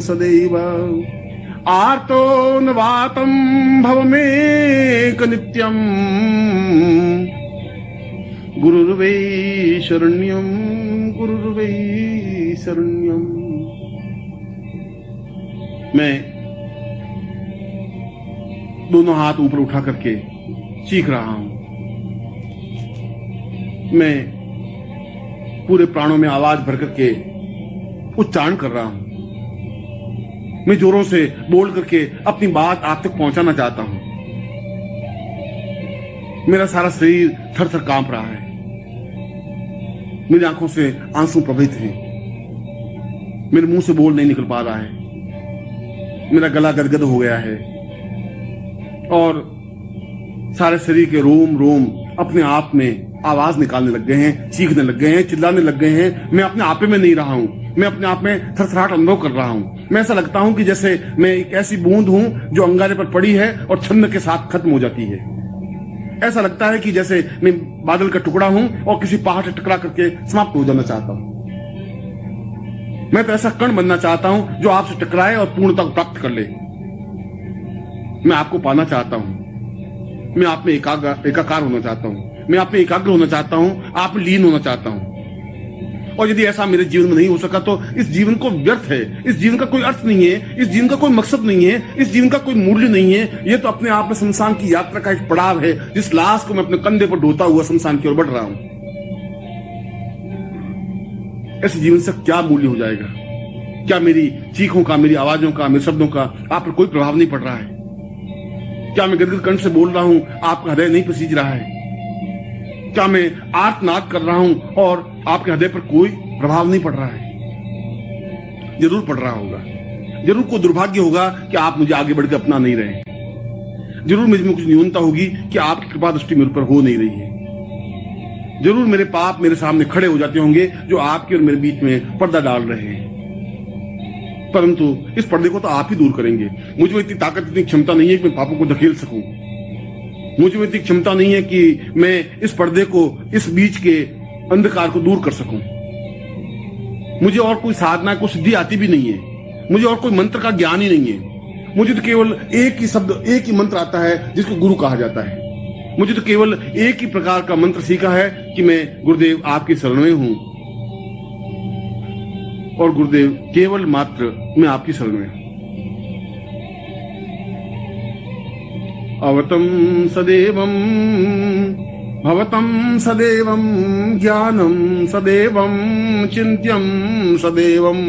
सदैव आर्तो नवातं भवमेक नित्यं गुरुर्वै शरण्यं गुरुर्वै शरण्यं। मैं दोनों हाथ ऊपर उठा करके चीख रहा हूं। मैं पूरे प्राणों में आवाज भर करके उच्चारण कर रहा हूं। मैं जोरों से बोल करके अपनी बात आप तक पहुंचाना चाहता हूं। मेरा सारा शरीर थर थर कांप रहा है। मेरी आंखों से आंसू प्रवहित हैं। मेरे मुंह से बोल नहीं निकल पा रहा है। मेरा गला गदगद हो गया है, और सारे शरीर के रोम रोम अपने आप में आवाज निकालने लग गए हैं, चीखने लग गए हैं, चिल्लाने लग गए हैं। मैं अपने आपे में नहीं रहा हूं, मैं अपने आप में थरथराहट अनुभव कर रहा हूं। मैं ऐसा लगता हूं कि जैसे मैं एक ऐसी बूंद हूं जो अंगारे पर पड़ी है और छन्न के साथ खत्म हो जाती है। ऐसा लगता है कि जैसे मैं बादल का टुकड़ा हूं और किसी पहाड़ से टकरा करके समाप्त हो जाना चाहता हूं। मैं तो ऐसा कण बनना चाहता हूं जो आपसे टकराए और पूर्णता को प्राप्त कर ले। मैं आपको पाना चाहता हूं। मैं आप में एकाकार होना चाहता हूं। मैं आप में एकाग्र होना चाहता हूं, आप में लीन होना चाहता हूं। और यदि ऐसा मेरे जीवन में नहीं हो सका तो इस जीवन को व्यर्थ है। इस जीवन का कोई अर्थ नहीं है, इस जीवन का कोई मकसद नहीं है, इस जीवन का कोई मूल्य नहीं है। ये तो अपने आप में शमशान की यात्रा का एक पड़ाव है, जिस लाश को मैं अपने कंधे पर ढोता हुआ शमशान की ओर बढ़ रहा हूं। ऐसे जीवन से क्या मूल्य हो जाएगा? क्या मेरी चीखों का, मेरी आवाजों का, मेरे शब्दों का आप पर कोई प्रभाव नहीं पड़ रहा है? क्या मैं गदगद कंठ से बोल रहा हूं, आपका हृदय नहीं पसीज रहा है? क्या मैं आर्तनाद कर रहा हूं और आपके हृदय पर कोई प्रभाव नहीं पड़ रहा है? जरूर पड़ रहा होगा। जरूर कोई दुर्भाग्य होगा कि आप मुझे आगे बढ़कर अपना नहीं रहे। जरूर मुझ में कुछ न्यूनता होगी कि आपकी कृपा दृष्टि मेरे पर हो नहीं रही है। जरूर मेरे पाप मेरे सामने खड़े हो जाते होंगे जो आपके और मेरे बीच में पर्दा डाल रहे हैं, परंतु इस पर्दे को तो आप ही दूर करेंगे। मुझ में इतनी ताकत, इतनी क्षमता नहीं है कि मैं पापों को धकेल सकूं। मुझ में इतनी क्षमता नहीं है कि मैं इस पर्दे को, इस बीच के अंधकार को दूर कर सकूं। मुझे और कोई साधना, कोई सिद्धि आती भी नहीं है। मुझे और कोई मंत्र का ज्ञान ही नहीं है। मुझे तो केवल एक ही शब्द, एक ही मंत्र आता है जिसको गुरु कहा जाता है। मुझे तो केवल एक ही प्रकार का मंत्र सीखा है कि मैं गुरुदेव आपकी शरण में हूं, और गुरुदेव केवल मात्र मैं आपकी शरण में हूं। अवतम सदैवम भवतम सदैवम ज्ञानम सदैवम चिंत्यम सदैवम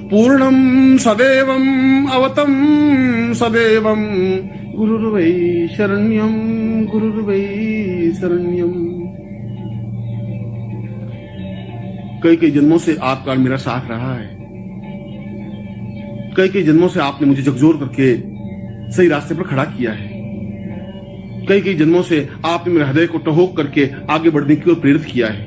पूर्णम सदैवम अवतम सदैवम गुरुर्वै शरण्यम गुरुर्वै शरण्यम। कई जन्मों से आपका मेरा साथ रहा है। कई जन्मों से आपने मुझे झकझोर करके सही रास्ते पर खड़ा किया है। कई जन्मों से आपने मेरे हृदय को टहोक करके आगे बढ़ने की ओर प्रेरित किया है।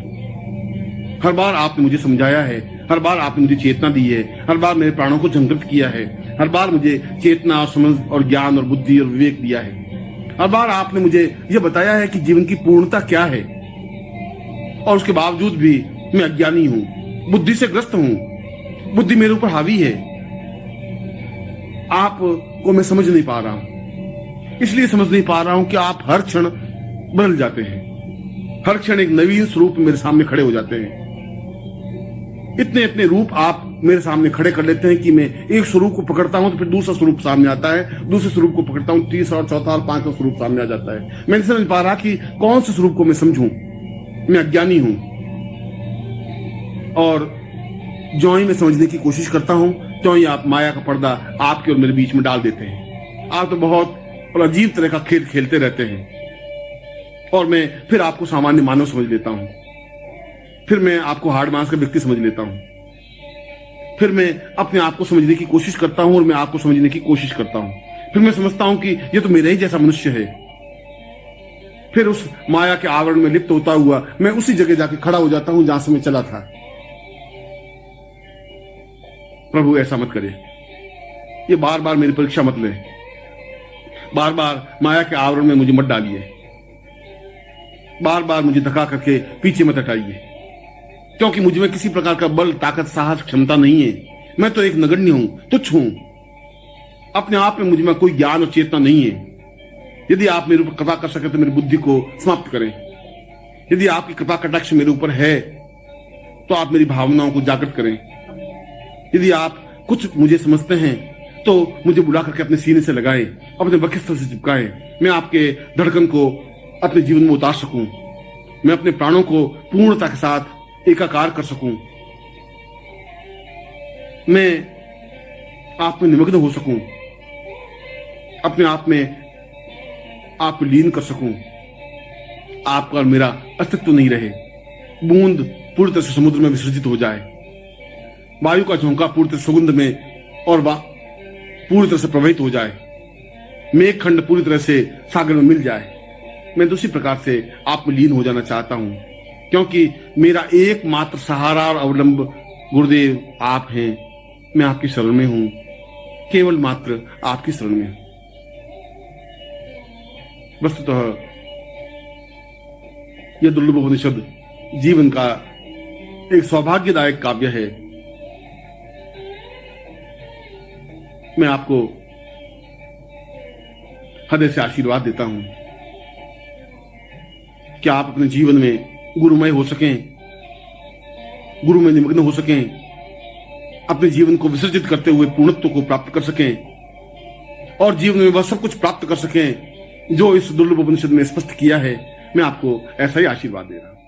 हर बार आपने मुझे समझाया है, हर बार आपने मुझे चेतना दी है, हर बार मेरे प्राणों को जागृत किया है, हर बार मुझे चेतना और समझ और ज्ञान और बुद्धि और विवेक दिया है। हर बार आपने मुझे यह बताया है कि जीवन की पूर्णता क्या है, और उसके बावजूद भी मैं अज्ञानी हूं, बुद्धि से ग्रस्त हूं। बुद्धि मेरे ऊपर हावी है। आपको मैं समझ नहीं पा रहा हूं। इसलिए समझ नहीं पा रहा हूं कि आप हर क्षण बदल जाते हैं। हर क्षण एक नवीन स्वरूप मेरे सामने खड़े हो जाते हैं। इतने रूप आप मेरे सामने खड़े कर लेते हैं कि मैं एक स्वरूप को पकड़ता हूं तो फिर दूसरा स्वरूप सामने आता है, दूसरे स्वरूप को पकड़ता हूं, तीसरा और चौथा और पांचवा स्वरूप सामने आ जाता है। मैं नहीं समझ पा रहा कि कौन से स्वरूप को मैं समझूं। मैं अज्ञानी हूं, और ज्यों ही मैं समझने की कोशिश करता हूं त्यों ही आप माया का पर्दा आपके और मेरे बीच में डाल देते हैं। आप तो बहुत और अजीब तरह का खेल खेलते रहते हैं, और मैं फिर आपको सामान्य मानव समझ लेता हूं। फिर मैं आपको हार्ड मांस का व्यक्ति समझ लेता हूं। फिर मैं अपने आप को समझने की कोशिश करता हूं और मैं आपको समझने की कोशिश करता हूं। फिर मैं समझता हूं कि ये तो मेरे ही जैसा मनुष्य है। फिर उस माया के आवरण में लिप्त होता हुआ मैं उसी जगह जाके खड़ा हो जाता हूं जहां से मैं चला था। प्रभु ऐसा मत करिए। ये बार बार मेरी परीक्षा मत ले। बार बार माया के आवरण में मुझे मत डालिए। बार बार मुझे धक्का करके पीछे मत हटाइए, क्योंकि मुझ में किसी प्रकार का बल, ताकत, साहस, क्षमता नहीं है। मैं तो एक नगण्य हूं, तुच्छ हूं। अपने आप में मुझ में कोई ज्ञान और चेतना नहीं है। यदि आप मेरे ऊपर कृपा कर सके तो मेरी बुद्धि को समाप्त करें। यदि आपकी कृपा कटाक्ष मेरे ऊपर है तो आप मेरी भावनाओं को जागृत करें। यदि आप कुछ मुझे समझते हैं तो मुझे बुला करके अपने सीने से लगाएं, अपने वक्षस्थल से चिपकाएं। मैं आपके धड़कन को अपने जीवन में उतार सकूं। मैं अपने प्राणों को पूर्णता के साथ एकाकार कर सकूं। मैं आप में निमग्न हो सकूं, अपने आप में आप लीन कर सकूं। आपका और मेरा अस्तित्व नहीं रहे। बूंद पूरी तरह से समुद्र में विसर्जित हो जाए। वायु का झोंका पूरी तरह सुगंध में और पूरी तरह से प्रवाहित हो जाए। मेघखंड पूरी तरह से सागर में मिल जाए। मैं दूसरी प्रकार से आप में लीन हो जाना चाहता हूं, क्योंकि मेरा एकमात्र सहारा और अवलंब गुरुदेव आप हैं। मैं आपकी शरण में हूं, केवल मात्र आपकी शरण में हूं। वस्तुतः यह दुर्लभोपनिषद जीवन का एक सौभाग्यदायक काव्य है। मैं आपको हृदय से आशीर्वाद देता हूं कि आप अपने जीवन में गुरुमय हो सकें, गुरु में निमग्न हो सकें, अपने जीवन को विसर्जित करते हुए पूर्णत्व को प्राप्त कर सकें, और जीवन में वह सब कुछ प्राप्त कर सकें जो इस दुर्लभ उपनिषद में स्पष्ट किया है। मैं आपको ऐसा ही आशीर्वाद दे रहा हूं।